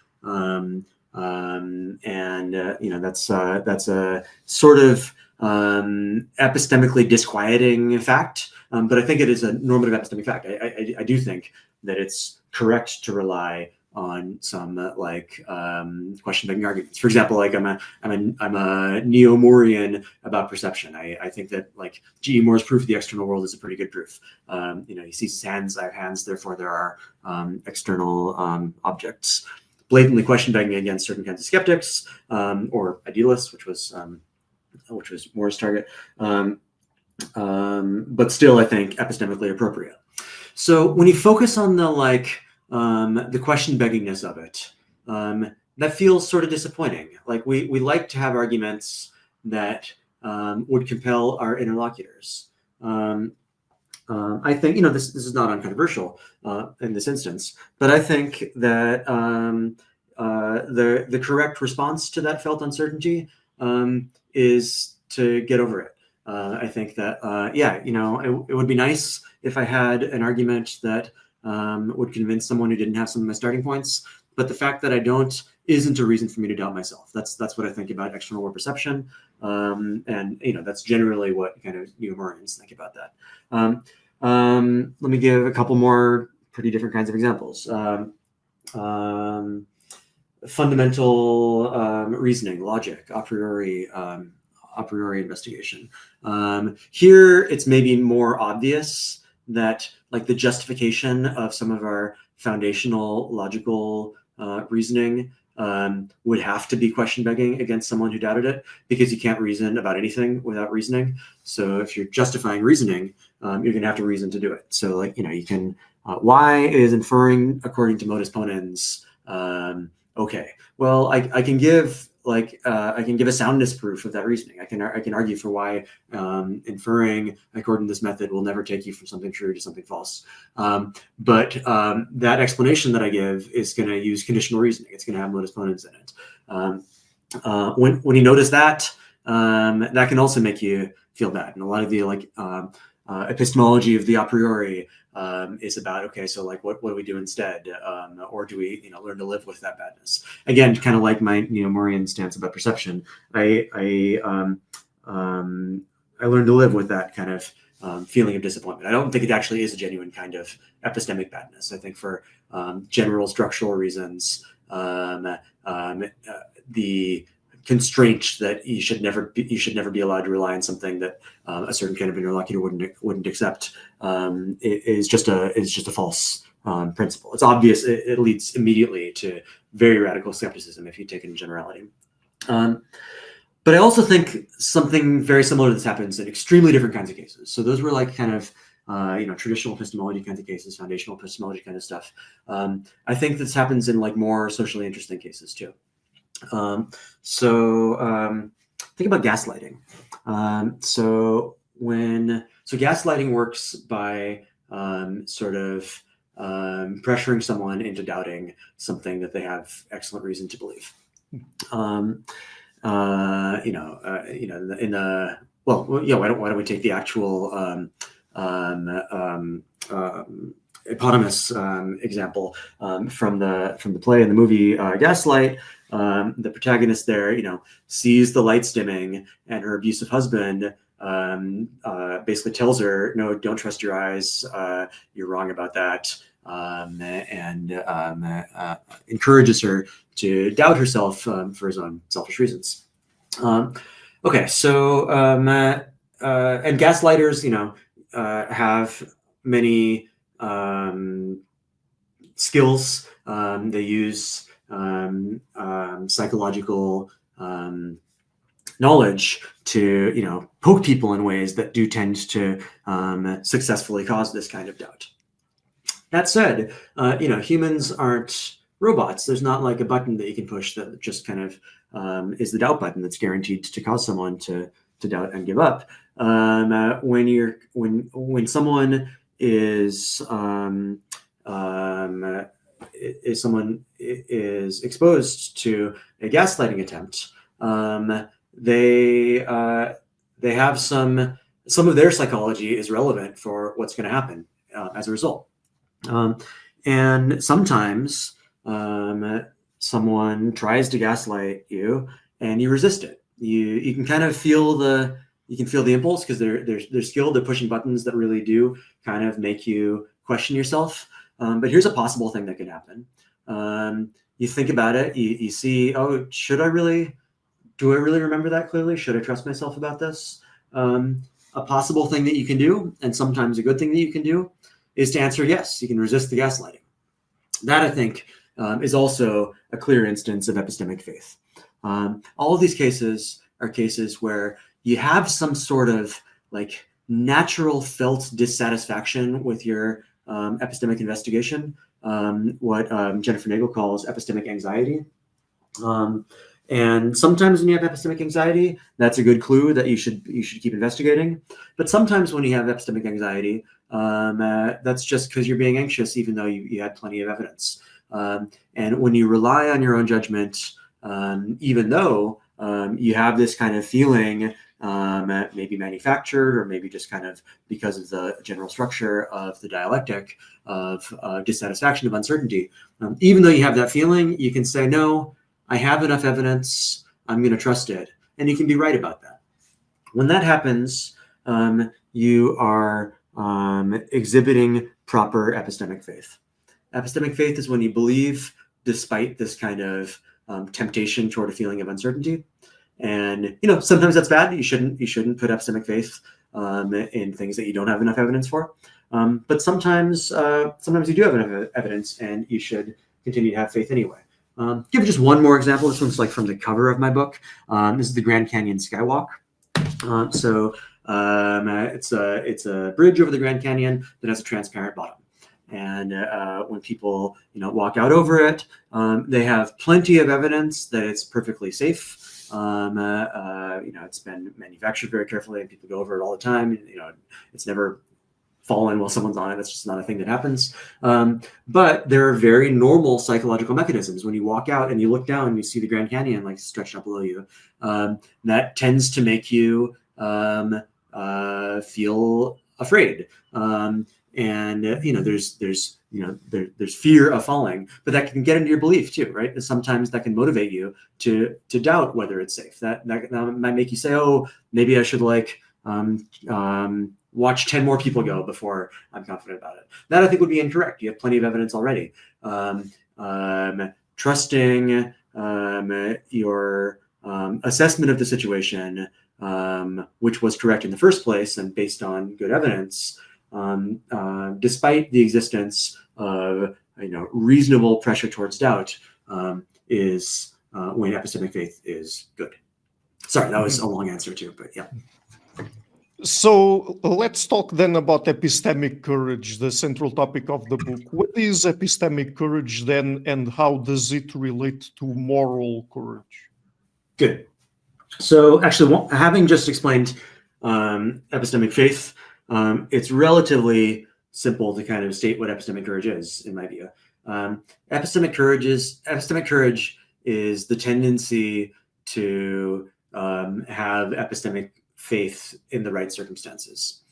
That's a sort of epistemically disquieting fact, but I think it is a normative epistemic fact. I do think that it's correct to rely on some question begging arguments. For example, like I'm a neo-Morean about perception. I think that like G.E. Moore's proof of the external world is a pretty good proof. He sees his hands, I have hands, therefore there are external objects. Blatantly question begging against certain kinds of skeptics or idealists, which was Moore's target, but still I think epistemically appropriate. So when you focus on the question beggingness of it, that feels sort of disappointing. Like we like to have arguments that would compel our interlocutors. I think this is not uncontroversial in this instance, but I think that the correct response to that felt uncertainty is to get over it. I think that it would be nice if I had an argument that would convince someone who didn't have some of my starting points, but the fact that I don't isn't a reason for me to doubt myself. That's what I think about external world perception, and that's generally what kind of neo-Moreans think about that. Let me give a couple more pretty different kinds of examples. Fundamental reasoning, logic, a priori investigation. Here, it's maybe more obvious that like the justification of some of our foundational logical reasoning would have to be question begging against someone who doubted it, because you can't reason about anything without reasoning. So if you're justifying reasoning, you're going to have to reason to do it. So you can, why is inferring according to modus ponens okay? Well, I can give a soundness proof of that reasoning. I can argue for why inferring according to this method will never take you from something true to something false. But that explanation that I give is going to use conditional reasoning. It's going to have modus ponens in it. When you notice that, that can also make you feel bad. And a lot of the epistemology of the a priori is about, okay, so what do we do instead? Or do we learn to live with that badness? Again, kind of like my neo-Morean stance about perception, I learned to live with that kind of feeling of disappointment. I don't think it actually is a genuine kind of epistemic badness. I think for general structural reasons, the constraint that you should never be allowed to rely on something that a certain kind of interlocutor wouldn't accept is just a false principle. It's obvious. It leads immediately to very radical skepticism if you take it in generality. But I also think something very similar to this happens in extremely different kinds of cases. So those were traditional epistemology kinds of cases, foundational epistemology kind of stuff. I think this happens in more socially interesting cases too. Think about gaslighting. So gaslighting works by pressuring someone into doubting something that they have excellent reason to believe. Why don't we take the actual eponymous example from the play and the movie Gaslight. The protagonist there, sees the lights dimming, and her abusive husband basically tells her, "No, don't trust your eyes. You're wrong about that," and encourages her to doubt herself for his own selfish reasons. Okay, so and gaslighters, have many skills. They use psychological knowledge to poke people in ways that do tend to successfully cause this kind of doubt. That said, humans aren't robots. There's not like a button that you can push that just kind of is the doubt button that's guaranteed to cause someone to doubt and give up. When someone is exposed to a gaslighting attempt, they have some of their psychology is relevant for what's going to happen as a result. And sometimes someone tries to gaslight you, and you resist it. You can kind of feel the impulse, because they're skilled at pushing buttons that really do kind of make you question yourself. But here's a possible thing that could happen. You think about it. You see, oh, do I really remember that clearly? Should I trust myself about this? A possible thing that you can do, and sometimes a good thing that you can do, is to answer yes. You can resist the gaslighting. That, I think, is also a clear instance of epistemic faith. All of these cases are cases where you have some sort of like natural felt dissatisfaction with your epistemic investigation, what Jennifer Nagel calls epistemic anxiety. And sometimes when you have epistemic anxiety, that's a good clue that you should keep investigating. But sometimes when you have epistemic anxiety, that's just because you're being anxious, even though you had plenty of evidence. And when you rely on your own judgment, even though you have this kind of feeling, maybe manufactured, or maybe just kind of because of the general structure of the dialectic of dissatisfaction, of uncertainty, even though you have that feeling, you can say, no, I have enough evidence, I'm going to trust it. And you can be right about that. When that happens, you are exhibiting proper epistemic faith. Epistemic faith is when you believe despite this kind of temptation toward a feeling of uncertainty. And sometimes that's bad. You shouldn't put epistemic faith in things that you don't have enough evidence for. But sometimes you do have enough evidence, and you should continue to have faith anyway. Give just one more example. This one's like from the cover of my book. This is the Grand Canyon Skywalk. It's a bridge over the Grand Canyon that has a transparent bottom. And when people walk out over it, they have plenty of evidence that it's perfectly safe. It's been manufactured very carefully, and people go over it all the time. It's never fallen while someone's on it. That's just not a thing that happens. But there are very normal psychological mechanisms. When you walk out and you look down and you see the Grand Canyon like stretched up below you, that tends to make you feel afraid. There's fear of falling, but that can get into your belief too, right? And sometimes that can motivate you to doubt whether it's safe. That might make you say, oh, maybe I should watch 10 more people go before I'm confident about it. That, I think, would be incorrect. You have plenty of evidence already. Trusting your assessment of the situation, which was correct in the first place and based on good evidence, despite the existence of reasonable pressure towards doubt, is when epistemic faith is good. Sorry, that was a long answer too, but yeah. So let's talk then about epistemic courage, the central topic of the book. What is epistemic courage then, and how does it relate to moral courage? Good. So actually, having just explained epistemic faith, it's relatively simple to kind of state what epistemic courage is, in my view. Epistemic courage is the tendency to have epistemic faith in the right circumstances.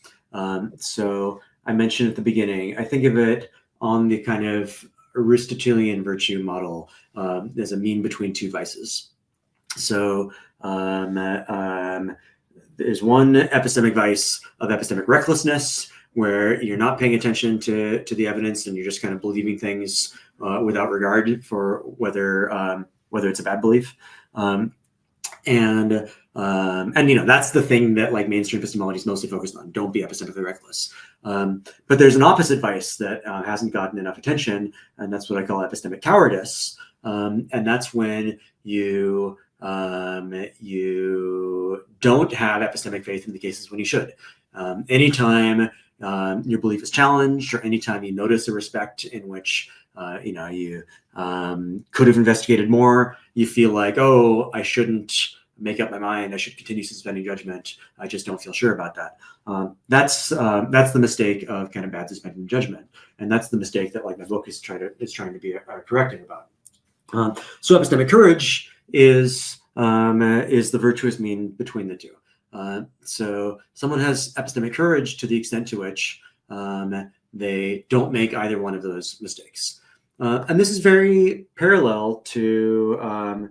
So I mentioned at the beginning, I think of it on the kind of Aristotelian virtue model as a mean between two vices. So there's one epistemic vice of epistemic recklessness, where you're not paying attention to the evidence and you're just kind of believing things without regard for whether it's a bad belief. And And that's the thing that like mainstream epistemology is mostly focused on. Don't be epistemically reckless. But there's an opposite vice that hasn't gotten enough attention, and that's what I call epistemic cowardice. And that's when you don't have epistemic faith in the cases when you should. Anytime your belief is challenged, or anytime you notice a respect in which you could have investigated more, you feel like, oh, I shouldn't make up my mind, I should continue suspending judgment, I just don't feel sure about that. That's the mistake of kind of bad suspending judgment, and that's the mistake that like my book is trying to be correcting about. So epistemic courage is the virtuous mean between the two. So someone has epistemic courage to the extent to which they don't make either one of those mistakes. And this is very parallel to,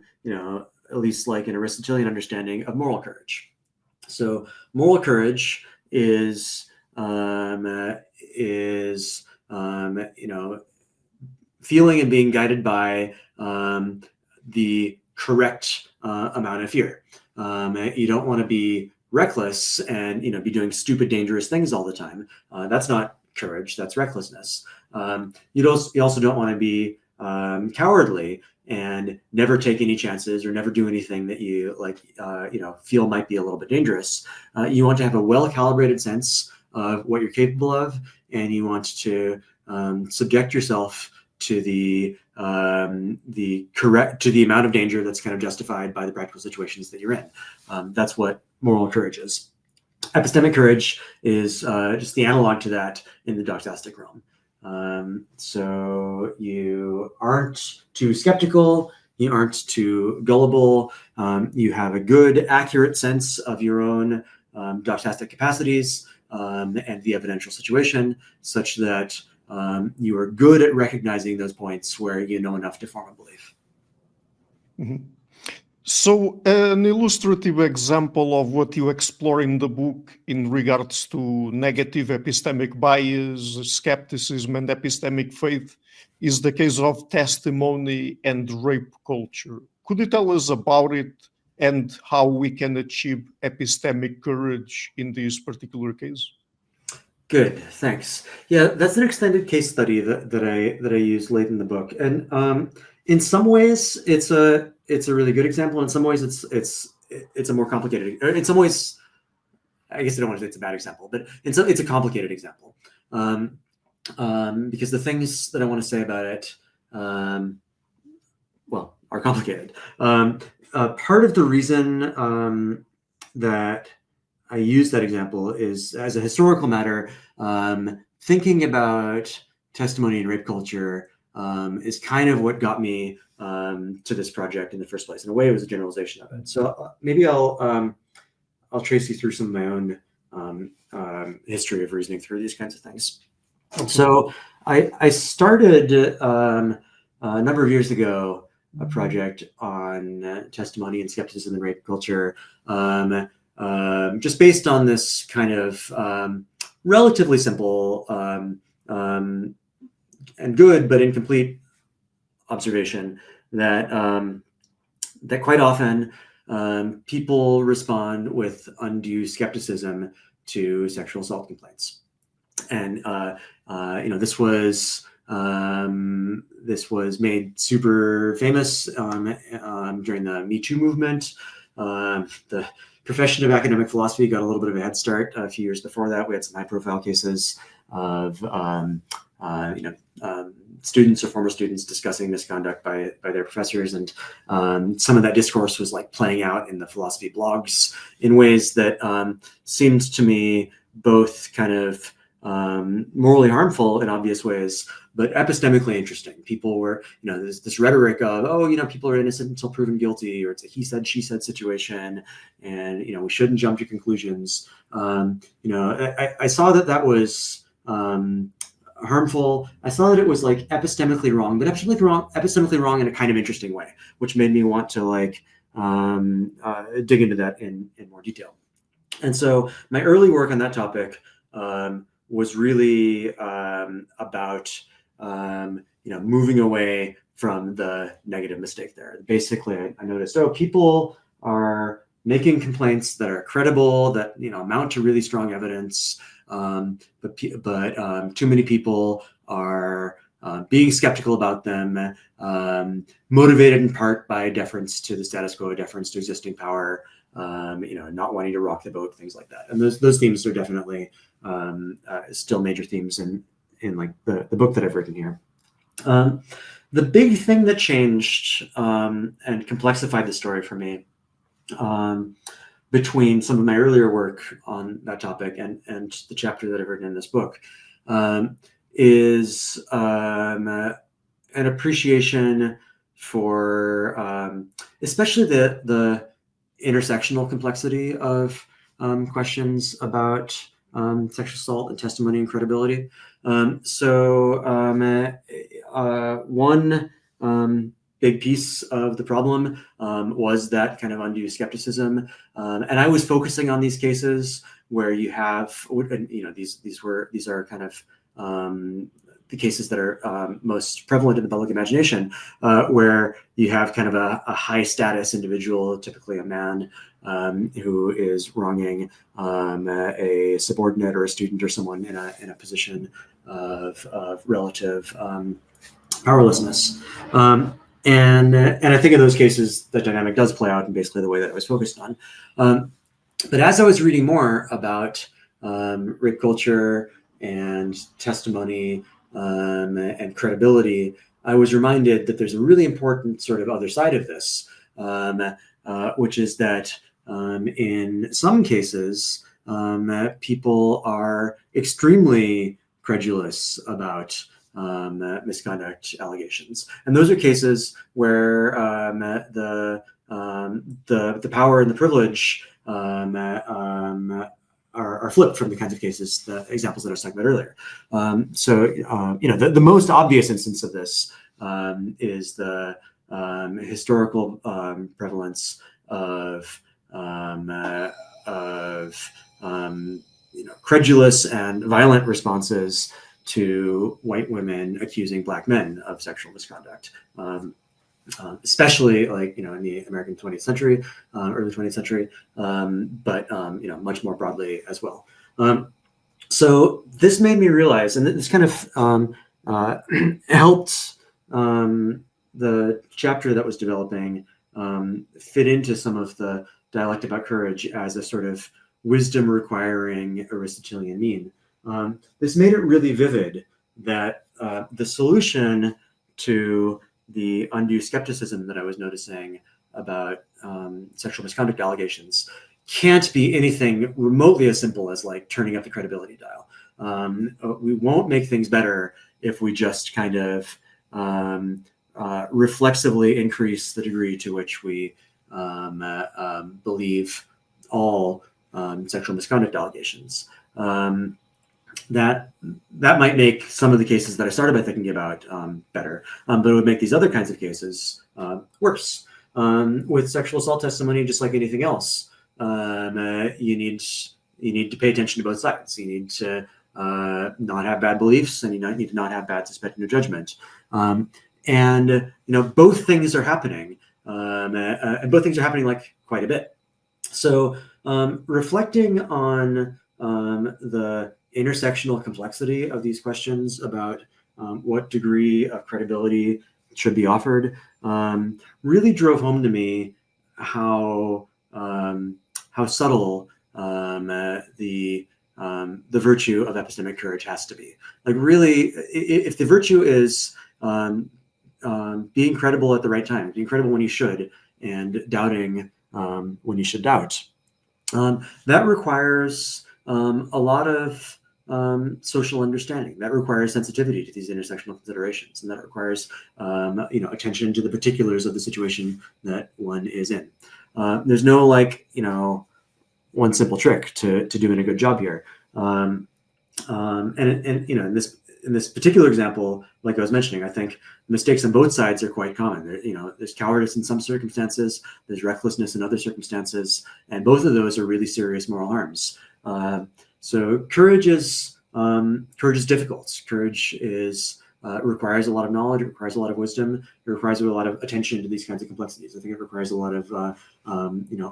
at least like an Aristotelian understanding of moral courage. So moral courage is feeling and being guided by the correct amount of fear. You don't want to be reckless and be doing stupid, dangerous things all the time. That's not courage. That's recklessness. You also don't want to be cowardly and never take any chances or never do anything that you feel might be a little bit dangerous. You want to have a well-calibrated sense of what you're capable of, and you want to subject yourself to the amount of danger that's kind of justified by the practical situations that you're in. That's what moral courage is. Epistemic courage is just the analog to that in the doxastic realm. So you aren't too skeptical, you aren't too gullible, you have a good, accurate sense of your own doxastic capacities and the evidential situation, such that you are good at recognizing those points where you know enough to form a belief. Mm-hmm. So an illustrative example of what you explore in the book in regards to negative epistemic bias, skepticism, and epistemic faith is the case of testimony and rape culture. Could you tell us about it and how we can achieve epistemic courage in this particular case? Good, thanks. Yeah, that's an extended case study that I use late in the book, and in some ways it's a really good example. In some ways it's a more complicated. In some ways, I guess I don't want to say it's a bad example, but it's a complicated example because the things that I want to say about it, are complicated. Part of the reason that I use that example is, as a historical matter, thinking about testimony and rape culture is kind of what got me to this project in the first place. In a way, it was a generalization of it. So maybe I'll trace you through some of my own history of reasoning through these kinds of things. Okay. So I started a number of years ago a project on testimony and skepticism and rape culture, just based on this kind of relatively simple and good but incomplete observation that that quite often people respond with undue skepticism to sexual assault complaints, and this was made super famous during the Me Too movement. The profession of academic philosophy got a little bit of a head start a few years before that. We had some high-profile cases of students or former students discussing misconduct by their professors, and some of that discourse was like playing out in the philosophy blogs in ways that seemed to me both kind of morally harmful in obvious ways, but epistemically interesting. People were, there's this rhetoric of, people are innocent until proven guilty, or it's a he said, she said situation, and, we shouldn't jump to conclusions. I saw that was harmful. I saw that it was like epistemically wrong, but epistemically wrong in a kind of interesting way, which made me want to dig into that in more detail. And so my early work on that topic was really about moving away from the negative mistake there. Basically, I noticed, people are making complaints that are credible, that amount to really strong evidence, but too many people are being skeptical about them, motivated in part by deference to the status quo, deference to existing power, not wanting to rock the boat, things like that. And those themes are definitely still major themes in like the book that I've written here. The big thing that changed and complexified the story for me between some of my earlier work on that topic and the chapter that I've written in this book is an appreciation for especially the intersectional complexity of questions about sexual assault and testimony and credibility. One big piece of the problem was that kind of undue skepticism, and I was focusing on these cases where you have, these are kind of the cases that are most prevalent in the public imagination, where you have kind of a high status individual, typically a man, who is wronging a subordinate or a student or someone in a position of relative powerlessness. And I think in those cases, the dynamic does play out in basically the way that I was focused on. But as I was reading more about rape culture and testimony and credibility, I was reminded that there's a really important sort of other side of this, which is that in some cases, people are extremely credulous about misconduct allegations, and those are cases where the power and the privilege are flipped from the kinds of cases, the examples that I was talking about earlier. The most obvious instance of this is the historical prevalence of credulous and violent responses to white women accusing Black men of sexual misconduct, especially in the American 20th century, early 20th century, but much more broadly as well. So this made me realize, and this kind of helped the chapter that was developing fit into some of the dialect about courage as a sort of wisdom requiring Aristotelian mean. This made it really vivid that the solution to the undue skepticism that I was noticing about sexual misconduct allegations can't be anything remotely as simple as like turning up the credibility dial. We won't make things better if we just kind of reflexively increase the degree to which we believe all sexual misconduct allegations. That might make some of the cases that I started by thinking about better, but it would make these other kinds of cases worse. With sexual assault testimony, just like anything else, you need to pay attention to both sides. You need to not have bad beliefs, and you need to not have bad suspicion or judgment. And both things are happening, and both things are happening like quite a bit. So reflecting on the intersectional complexity of these questions about what degree of credibility should be offered really drove home to me how subtle the virtue of epistemic courage has to be. Like, really, if the virtue is being credible at the right time, being credible when you should, and doubting when you should doubt, that requires a lot of social understanding. That requires sensitivity to these intersectional considerations, and that requires attention to the particulars of the situation that one is in. There's no one simple trick to doing a good job here. In this particular example, like I was mentioning, I think mistakes on both sides are quite common. There's cowardice in some circumstances, there's recklessness in other circumstances, and both of those are really serious moral harms. So courage is difficult. Courage is requires a lot of knowledge, it requires a lot of wisdom, it requires a lot of attention to these kinds of complexities. I think it requires a lot of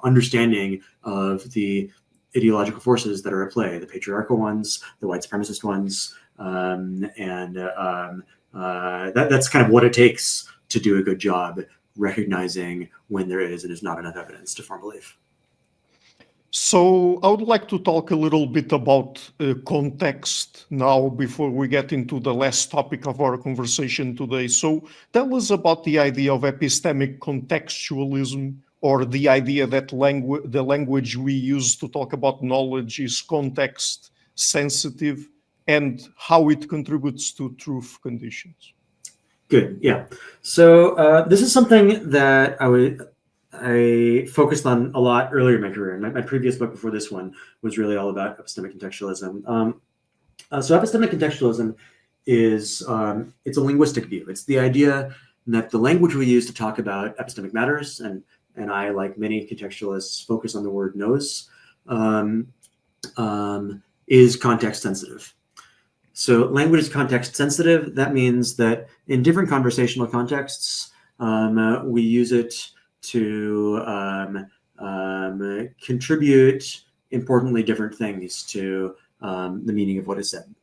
understanding of the ideological forces that are at play, the patriarchal ones, the white supremacist ones, that's kind of what it takes to do a good job recognizing when there is and is not enough evidence to form belief. So I would like to talk a little bit about context now before we get into the last topic of our conversation today. So tell us about the idea of epistemic contextualism, or the idea that the language we use to talk about knowledge is context sensitive, and how it contributes to truth conditions. Good, yeah. So this is something that I focused on a lot earlier in my career. My previous book before this one was really all about epistemic contextualism. So epistemic contextualism is, it's a linguistic view. It's the idea that the language we use to talk about epistemic matters, and I, like many contextualists, focus on the word knows, is context sensitive. So language is context sensitive. That means that in different conversational contexts, we use it to contribute importantly different things to the meaning of what is said.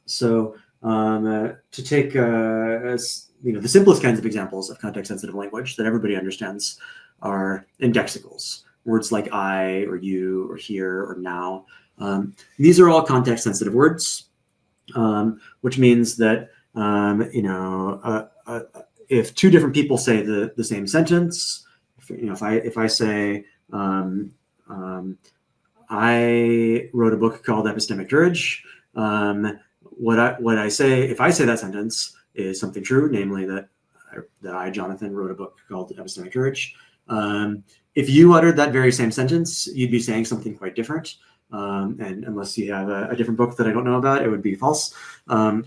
So to take the simplest kinds of examples of context-sensitive language that everybody understands are indexicals, words like I or you or here or now. These are all context-sensitive words, which means that if two different people say the same sentence, if I say I wrote a book called Epistemic Courage, what I say, if I say that sentence, is something true, namely that I, Jonathan, wrote a book called Epistemic Courage. If you uttered that very same sentence, you'd be saying something quite different. And unless you have a different book that I don't know about, it would be false. So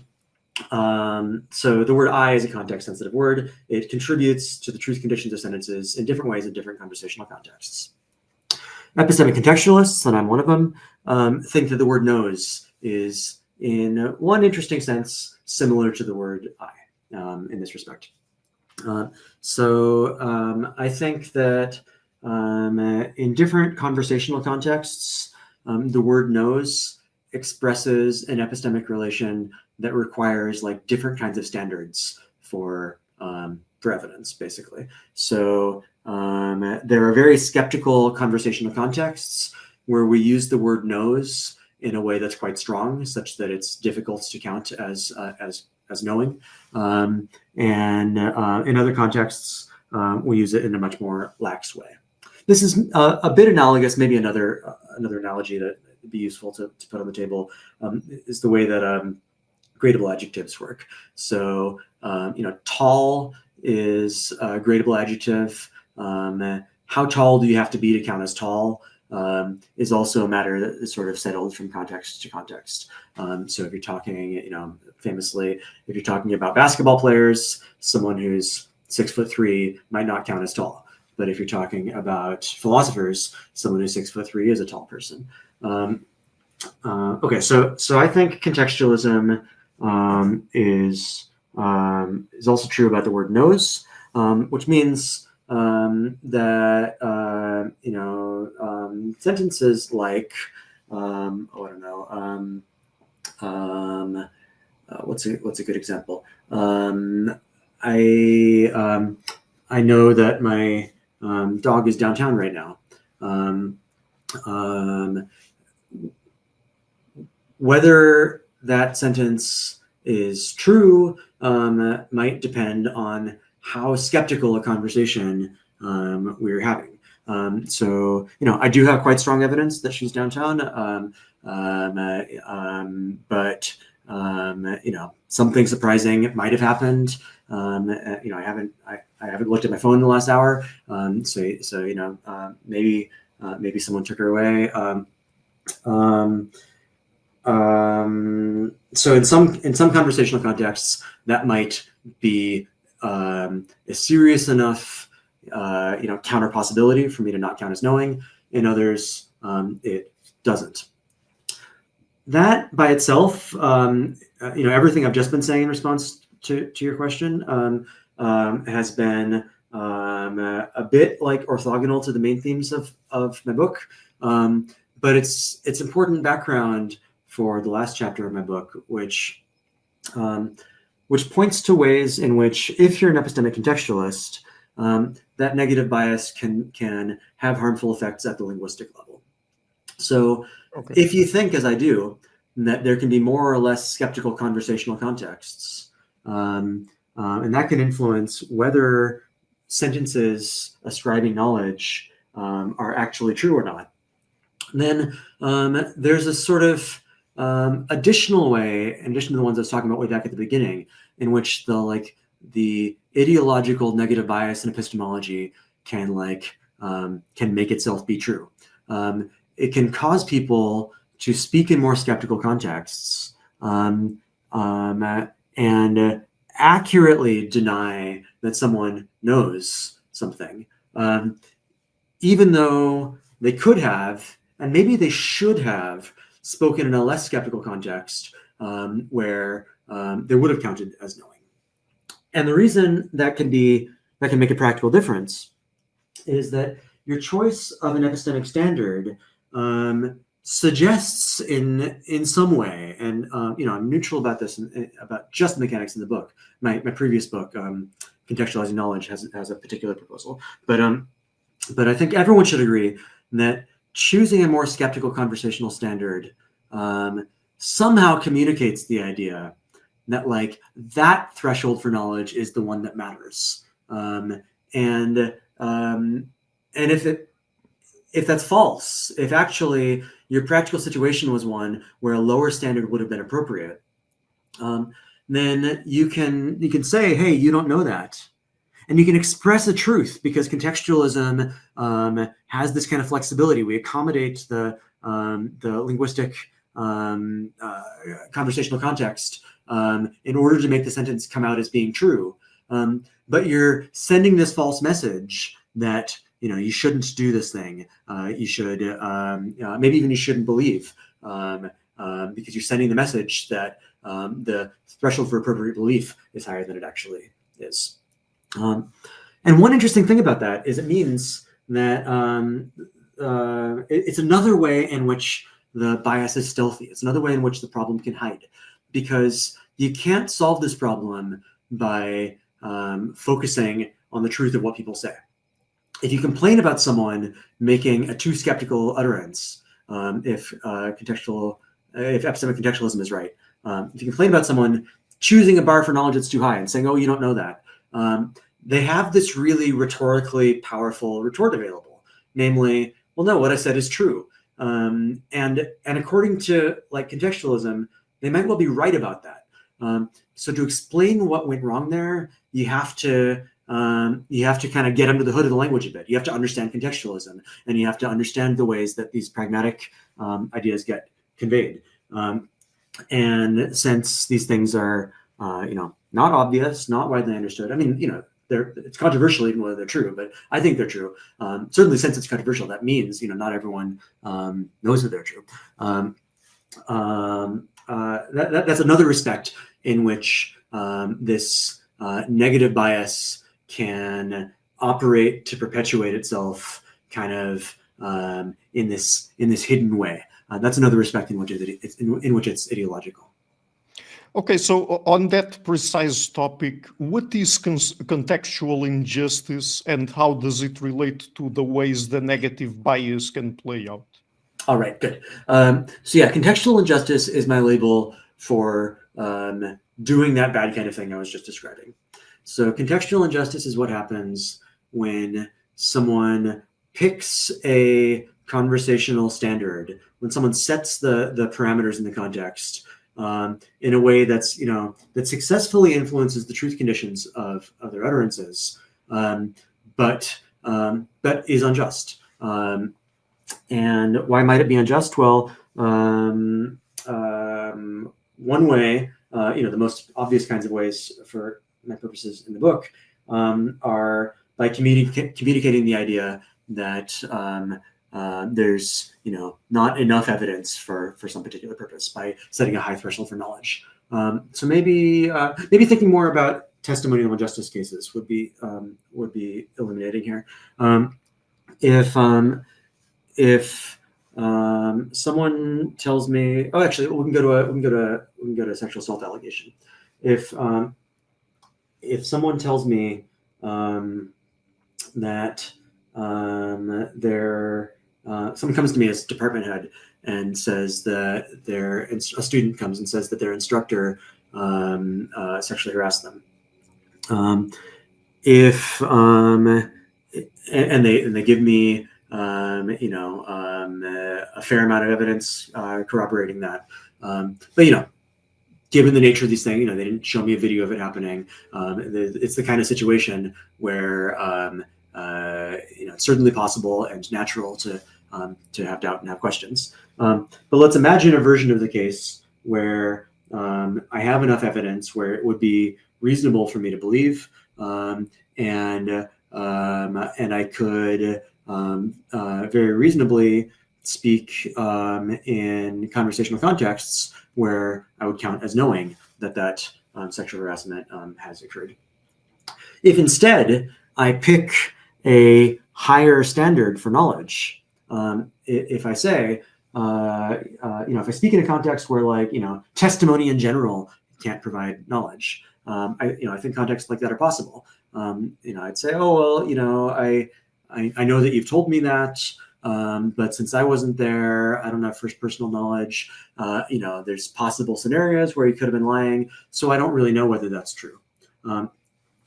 the word I is a context-sensitive word. It contributes to the truth conditions of sentences in different ways in different conversational contexts. Epistemic contextualists, and I'm one of them, think that the word knows is, in one interesting sense, similar to the word I in this respect. I think that in different conversational contexts, the word knows expresses an epistemic relation that requires like different kinds of standards for evidence, basically. So there are very skeptical conversational contexts where we use the word knows in a way that's quite strong, such that it's difficult to count as knowing. And in other contexts, we use it in a much more lax way. This is a bit analogous, maybe another analogy that would be useful to put on the table is the way that gradable adjectives work. So, tall is a gradable adjective. How tall do you have to be to count as tall is also a matter that is sort of settled from context to context. So if you're talking, famously, if you're talking about basketball players, someone who's 6'3" might not count as tall. But if you're talking about philosophers, someone who's 6'3" is a tall person. Okay, so I think contextualism is also true about the word knows, which means that sentences like what's a good example? I know that my dog is downtown right now. Whether that sentence is true might depend on how skeptical a conversation we're having. So, I do have quite strong evidence that she's downtown, but something surprising might have happened. I haven't looked at my phone in the last hour, maybe someone took her away. So in some conversational contexts, that might be a serious enough counter possibility for me to not count as knowing. In others, it doesn't. that by itself, everything I've just been saying in response to your question has been a bit like orthogonal to the main themes of my book. But it's important background for the last chapter of my book, which points to ways in which, if you're an epistemic contextualist, that negative bias can have harmful effects at the linguistic level. So if you think, as I do, that there can be more or less skeptical conversational contexts, and that can influence whether sentences ascribing knowledge are actually true or not, then there's a sort of additional way, in addition to the ones I was talking about way back at the beginning, in which the ideological negative bias in epistemology can make itself be true. It can cause people to speak in more skeptical contexts and accurately deny that someone knows something, even though they could have, and maybe they should have, spoken in a less skeptical context where they would have counted as knowing. And the reason that can make a practical difference is that your choice of an epistemic standard suggests in some way, and I'm neutral about this, about just the mechanics in the book. My previous book, Contextualizing Knowledge, has a particular proposal, but I think everyone should agree that choosing a more skeptical conversational standard somehow communicates the idea that that threshold for knowledge is the one that matters, and if that's false, if actually your practical situation was one where a lower standard would have been appropriate, then you can say, hey, you don't know that. And you can express a truth, because contextualism has this kind of flexibility. We accommodate the linguistic conversational context in order to make the sentence come out as being true. But you're sending this false message that you shouldn't do this thing. You should maybe even you shouldn't believe, because you're sending the message that the threshold for appropriate belief is higher than it actually is. And one interesting thing about that is it means that it's another way in which the bias is stealthy. It's another way in which the problem can hide, because you can't solve this problem by focusing on the truth of what people say. If you complain about someone making a too skeptical utterance, if epistemic contextualism is right, if you complain about someone choosing a bar for knowledge that's too high and saying, oh, you don't know that, they have this really rhetorically powerful retort available, namely, well, no, what I said is true. And according to contextualism, they might well be right about that. So to explain what went wrong there, you have to kind of get under the hood of the language a bit. You have to understand contextualism, and you have to understand the ways that these pragmatic ideas get conveyed. And since these things are, not obvious, not widely understood. I mean, it's controversial even whether they're true, but I think they're true. Certainly, since it's controversial, that means not everyone knows that they're true. That's another respect in which this negative bias can operate to perpetuate itself, kind of in this hidden way. That's another respect in which it's ideological. Okay, so on that precise topic, what is contextual injustice, and how does it relate to the ways the negative bias can play out? All right, good. So yeah, contextual injustice is my label for doing that bad kind of thing I was just describing. So contextual injustice is what happens when someone picks a conversational standard, when someone sets the parameters in the context in a way that's that successfully influences the truth conditions of their utterances, but is unjust. And why might it be unjust? Well, one way, the most obvious kinds of ways for my purposes in the book are by communicating the idea that there's not enough evidence for some particular purpose by setting a high threshold for knowledge. So maybe thinking more about testimonial injustice cases would be illuminating here. If someone tells me, oh, actually, we can go to a sexual assault allegation. If someone tells me that someone comes to me as department head and says that a student comes and says that their instructor sexually harassed them. And they give me a fair amount of evidence corroborating that, but given the nature of these things, they didn't show me a video of it happening. It's the kind of situation where it's certainly possible and natural to have doubt and have questions. But let's imagine a version of the case where I have enough evidence where it would be reasonable for me to believe, and I could very reasonably speak in conversational contexts where I would count as knowing that sexual harassment has occurred. If instead I pick a higher standard for knowledge, if I say, if I speak in a context where testimony in general can't provide knowledge, I think contexts like that are possible. I'd say, oh, well, I know that you've told me that, but since I wasn't there, I don't have first personal knowledge. There's possible scenarios where he could have been lying, so I don't really know whether that's true.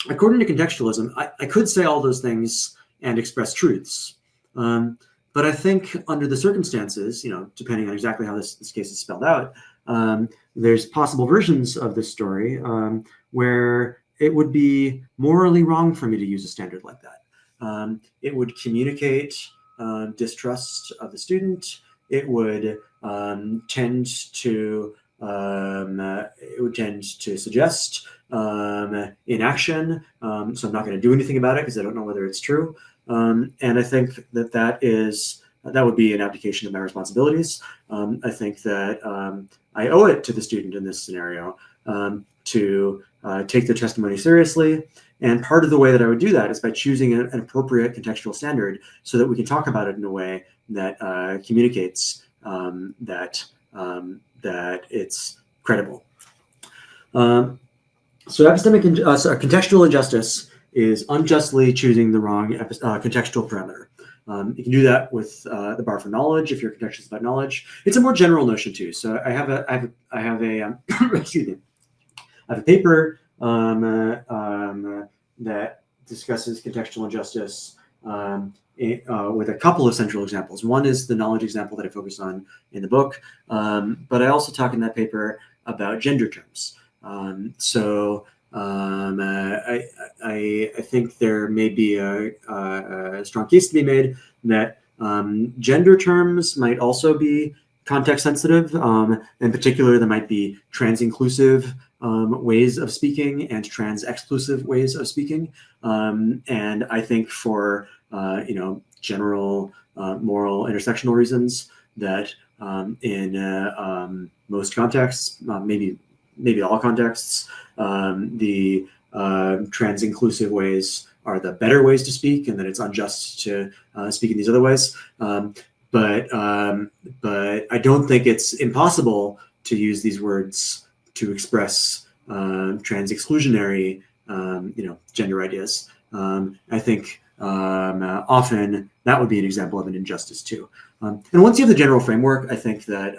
According to contextualism, I could say all those things and express truths. But I think under the circumstances, depending on exactly how this case is spelled out, there's possible versions of this story where it would be morally wrong for me to use a standard like that. It would communicate distrust of the student. It would tend to suggest inaction. So I'm not going to do anything about it because I don't know whether it's true. And I think that would be an abdication of my responsibilities. I think that I owe it to the student in this scenario to take their testimony seriously. And part of the way that I would do that is by choosing an appropriate contextual standard so that we can talk about it in a way that communicates that it's credible. So contextual injustice is unjustly choosing the wrong contextual parameter. You can do that with the bar for knowledge if you're contextualist about knowledge. It's a more general notion too. So I have a excuse me. I have a paper that discusses contextual injustice with a couple of central examples. One is the knowledge example that I focus on in the book, but I also talk in that paper about gender terms. I think there may be a strong case to be made that gender terms might also be context sensitive. In particular, there might be trans-inclusive ways of speaking and trans-exclusive ways of speaking. And I think for general moral intersectional reasons that in most contexts, maybe all contexts, the trans-inclusive ways are the better ways to speak, and that it's unjust to speak in these other ways. But I don't think it's impossible to use these words to express trans-exclusionary, gender ideas. I think often that would be an example of an injustice too. And once you have the general framework, I think that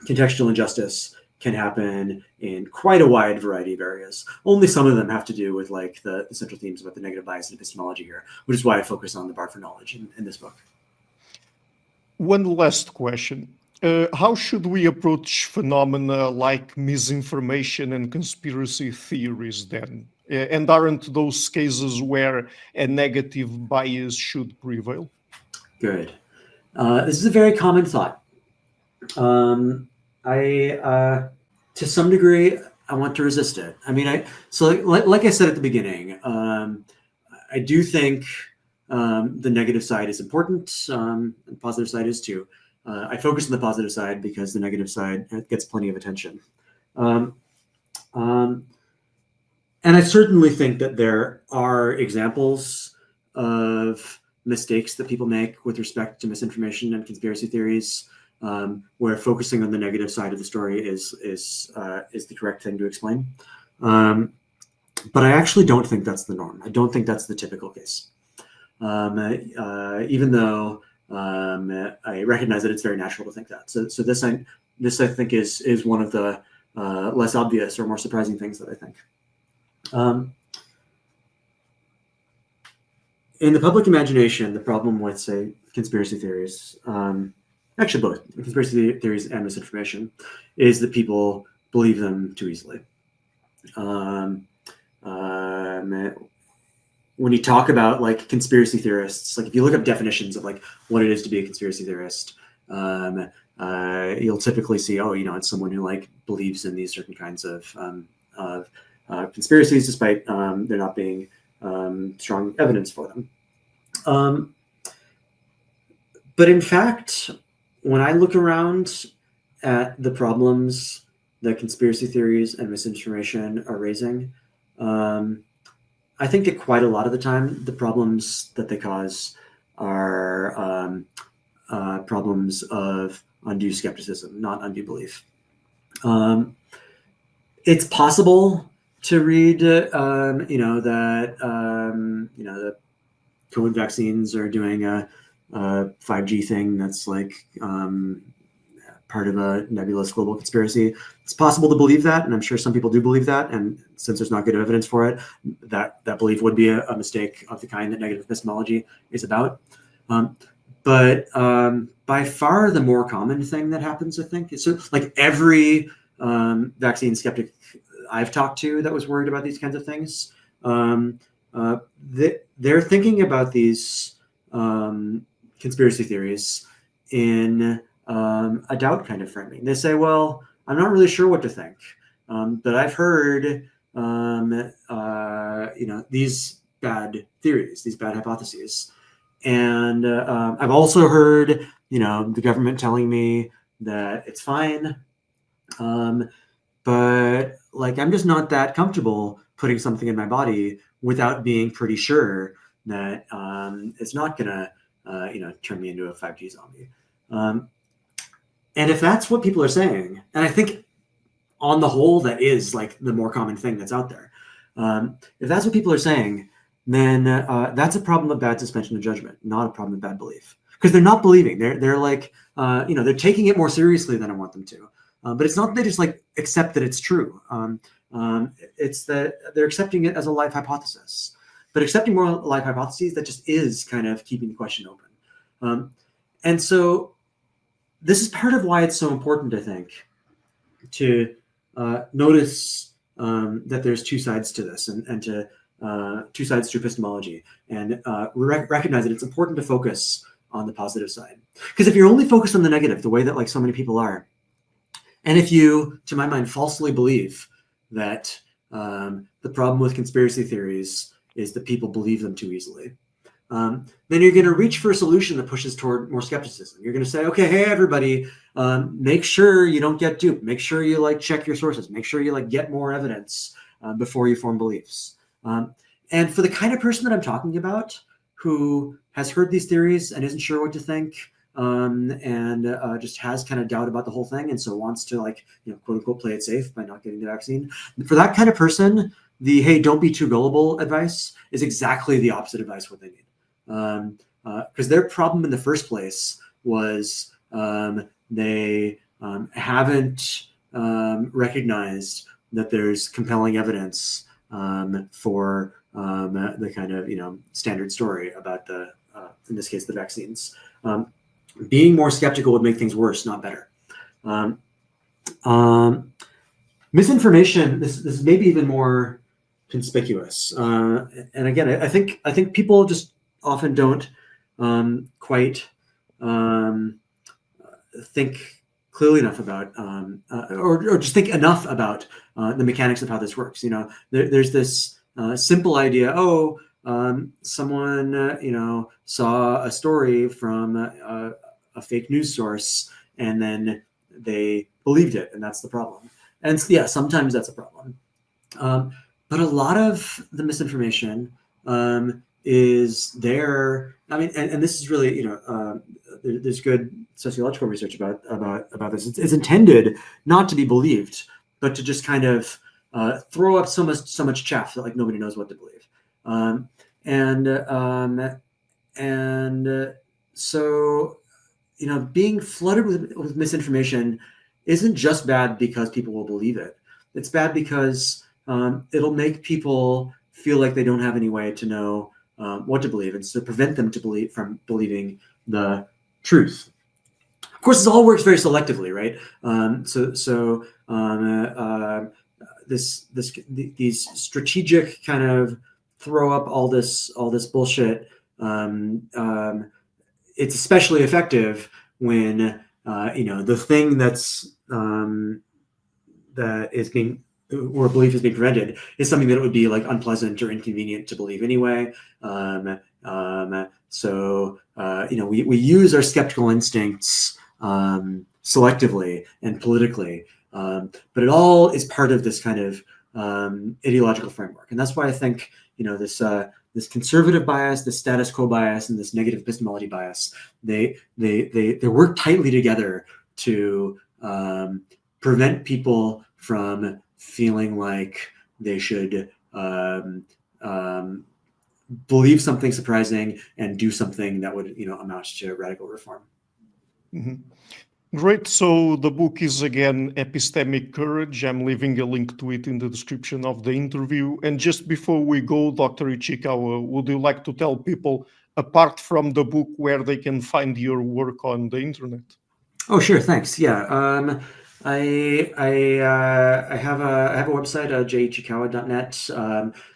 contextual injustice can happen in quite a wide variety of areas. Only some of them have to do with the central themes about the negative bias and epistemology here, which is why I focus on the bar for knowledge in this book. One last question. How should we approach phenomena like misinformation and conspiracy theories then? And aren't those cases where a negative bias should prevail? Good. This is a very common thought. To some degree, I want to resist it. I mean, like I said at the beginning, I do think the negative side is important, and the positive side is too. I focus on the positive side because the negative side gets plenty of attention. And I certainly think that there are examples of mistakes that people make with respect to misinformation and conspiracy theories, where focusing on the negative side of the story is the correct thing to explain. But I actually don't think that's the norm. I don't think that's the typical case. Even though I recognize that it's very natural to think that. So this I think is one of the less obvious or more surprising things that I think. In the public imagination, the problem with, say, conspiracy theories, actually both conspiracy theories and misinformation, is that people believe them too easily. When you talk about like conspiracy theorists, like if you look up definitions of like what it is to be a conspiracy theorist, you'll typically see, oh, it's someone who like believes in these certain kinds of conspiracies, despite there not being strong evidence for them. But in fact, when I look around at the problems that conspiracy theories and misinformation are raising, I think that quite a lot of the time, the problems that they cause are problems of undue skepticism, not undue belief. It's possible to read, that the COVID vaccines are doing a 5G thing that's like part of a nebulous global conspiracy. It's possible to believe that, and I'm sure some people do believe that. And since there's not good evidence for it, that belief would be a mistake of the kind that negative epistemology is about. But by far the more common thing that happens, I think, is like every vaccine skeptic I've talked to that was worried about these kinds of things, they're thinking about these conspiracy theories in a doubt kind of framing. They say, well, I'm not really sure what to think, but I've heard, these bad theories, these bad hypotheses. And I've also heard, the government telling me that it's fine. But like, I'm just not that comfortable putting something in my body without being pretty sure that it's not gonna, turn me into a 5G zombie. And if that's what people are saying, and I think on the whole, that is like the more common thing that's out there. If that's what people are saying, then that's a problem of bad suspension of judgment, not a problem of bad belief. Because they're not believing. They're like, they're taking it more seriously than I want them to. But it's not that they just like accept that it's true. It's that they're accepting it as a live hypothesis. But accepting more live hypotheses, that just is kind of keeping the question open. And so this is part of why it's so important, I think, to notice that there's two sides to this, and to two sides to epistemology, and recognize that it's important to focus on the positive side. Because if you're only focused on the negative, the way that like so many people are, and if you, to my mind, falsely believe that the problem with conspiracy theories is that people believe them too easily, then you're going to reach for a solution that pushes toward more skepticism. You're going to say, okay, hey, everybody, make sure you don't get duped. Make sure you like check your sources. Make sure you like get more evidence before you form beliefs. And for the kind of person that I'm talking about, who has heard these theories and isn't sure what to think, and just has kind of doubt about the whole thing, and so wants to like, quote unquote, play it safe by not getting the vaccine. For that kind of person, the hey, don't be too gullible advice is exactly the opposite advice what they need. Because their problem in the first place was they haven't recognized that there's compelling evidence for the kind of standard story about the in this case the vaccines. Being more skeptical would make things worse, not better. Misinformation. This is maybe even more conspicuous. And again, I think people just often don't quite think clearly enough about, or just think enough about the mechanics of how this works. There's this simple idea. someone saw a story from a fake news source and then they believed it, and that's the problem. And yeah, sometimes that's a problem. But a lot of the misinformation is there. I mean, and this is really, there's good sociological research about this. It's intended not to be believed, but to just kind of throw up so much chaff that like nobody knows what to believe. So being flooded with misinformation isn't just bad because people will believe it. It's bad because it'll make people feel like they don't have any way to know what to believe, and so prevent them from believing the truth. Of course, this all works very selectively, right? These strategic kind of throw up all this bullshit. It's especially effective when the thing that is being, or belief is being prevented, is something that would be like unpleasant or inconvenient to believe anyway. We use our skeptical instincts selectively and politically, but it all is part of this kind of ideological framework, and that's why I think this conservative bias, this status quo bias, and this negative epistemology bias, they work tightly together to prevent people from feeling like they should believe something surprising and do something that would amount to radical reform. Mm-hmm. Great. So the book is again Epistemic Courage. I'm leaving a link to it in the description of the interview. And just before we go, Dr. Ichikawa, would you like to tell people, apart from the book, where they can find your work on the internet? Oh, sure. Thanks. Yeah. I have a website, jichikawa.net,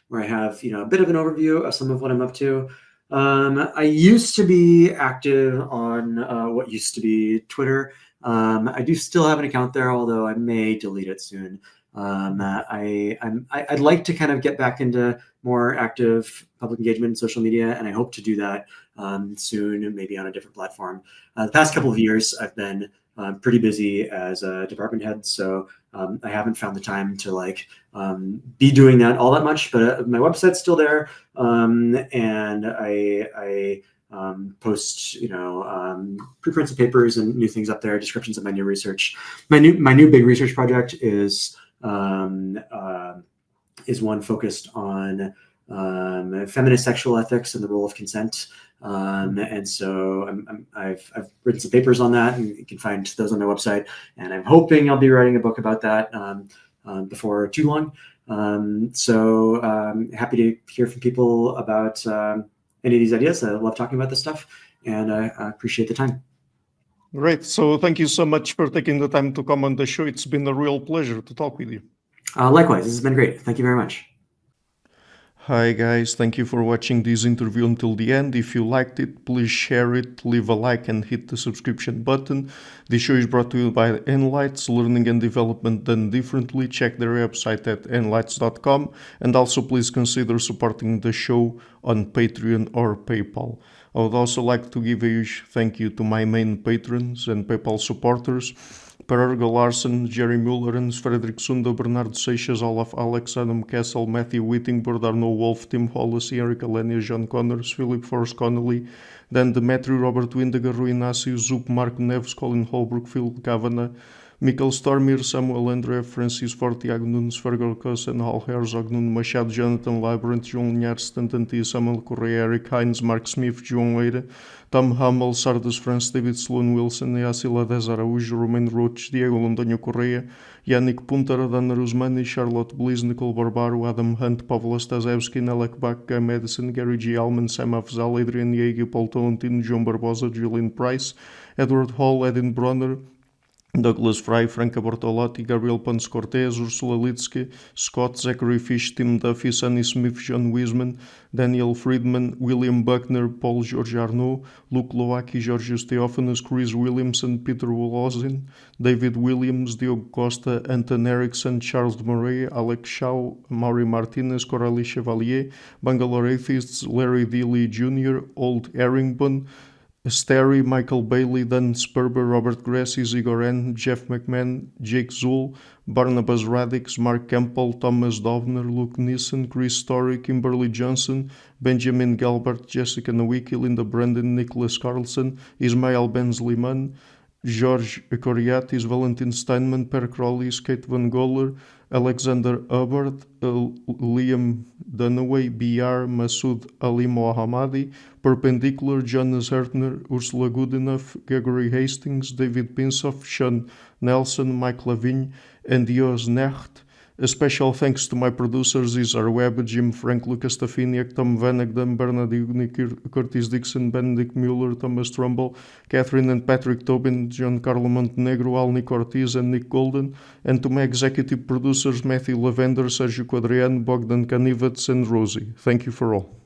where I have a bit of an overview of some of what I'm up to. I used to be active on what used to be Twitter. I do still have an account there, although I may delete it soon. I'd like to kind of get back into more active public engagement in social media, and I hope to do that soon, maybe on a different platform. The past couple of years, I've been pretty busy as a department head, so I haven't found the time to be doing that all that much. But my website's still there, and I post preprints of papers and new things up there, descriptions of my new research. My new big research project is one focused on feminist sexual ethics and the role of consent. And so I've written some papers on that, and you can find those on my website. And I'm hoping I'll be writing a book about that before too long. Happy to hear from people about any of these ideas. I love talking about this stuff, and I appreciate the time. Great. So thank you so much for taking the time to come on the show. It's been a real pleasure to talk with you. Likewise, this has been great. Thank you very much. Hi guys, thank you for watching this interview until the end. If you liked it, please share it, leave a like and hit the subscription button. This show is brought to you by Enlights, Learning and Development Done Differently. Check their website at enlights.com, and also please consider supporting the show on Patreon or PayPal. I would also like to give a huge thank you to my main patrons and PayPal supporters: Per-Ergo Larsen, Jerry Mullerens, Frederick Sunda, Bernardo Seixas, Olaf Alex, Adam Kessel, Matthew Whittingbird, Arno Wolf, Tim Hollis, Eric Alenia, John Connors, Philip Forrest Connolly, Dan Demetri, Robert Windiger, Rui Inácio, Zup, Mark Neves, Colin Holbrook, Phil Kavanagh, Mikkel Stormir, Samuel André, Francis Fortiago Nunes, Fergal Cossen, Hal Herzog, Nuno Machado, Jonathan Labyrinth, João Linhares, Stantantia, Samuel Correia, Eric Hines, Mark Smith, João Eira, Tom Hummel, Sardus France, David Sloan Wilson, Yacila Dez Araújo, Romain Roach, Diego Londonho Correia, Yannick Punter, Dana Rusmani, Charlotte Bliss, Nicole Barbaro, Adam Hunt, Pavlo Stasevski, Nelek Bach, Guy Madison, Gary G. Allman, Sam Afzal, Adrian Yeagy, Paul Tolentino, João Barbosa, Julian Price, Edward Hall, Edin Bronner, Douglas Fry, Franca Bortolotti, Gabriel Ponce Cortez, Ursula Litsky, Scott, Zachary Fish, Tim Duffy, Sonny Smith, John Wiseman, Daniel Friedman, William Buckner, Paul George Arnaud, Luke Lowacki, Georgios Theophanes, Chris Williamson, Peter Wolozin, David Williams, Diogo Costa, Anton Erickson, Charles Murray, Alex Shaw, Maury Martinez, Coralie Chevalier, Bangalore Atheists, Larry D. Lee Jr., Old Errington, Sterry, Michael Bailey, Dan Sperber, Robert Grassi, Zigoren, Jeff McMahon, Jake Zool, Barnabas Radix, Mark Campbell, Thomas Dovner, Luke Nissen, Chris Story, Kimberly Johnson, Benjamin Galbert, Jessica Nowicki, Linda Brandon, Nicholas Carlson, Ismail Benzliman, George Coriatis, Valentin Steinman, Per Crowley, Kate Van Goller, Alexander Hubbard, Liam Dunaway, BR, Masood Ali Mohammadi, Perpendicular, Jonas Hertner, Ursula Goodenough, Gregory Hastings, David Pinsoff, Sean Nelson, Mike Lavigne, and Dios Necht. A special thanks to my producers, Isar Webb, Jim Frank, Lucas Stafiniak, Tom Vanagdam, Bernard Ugni, Curtis Dixon, Benedict Mueller, Thomas Trumbull, Catherine and Patrick Tobin, Giancarlo Montenegro, Alni Ortiz, and Nick Golden, and to my executive producers, Matthew Lavender, Sergio Quadriano, Bogdan Kanivets, and Rosie. Thank you for all.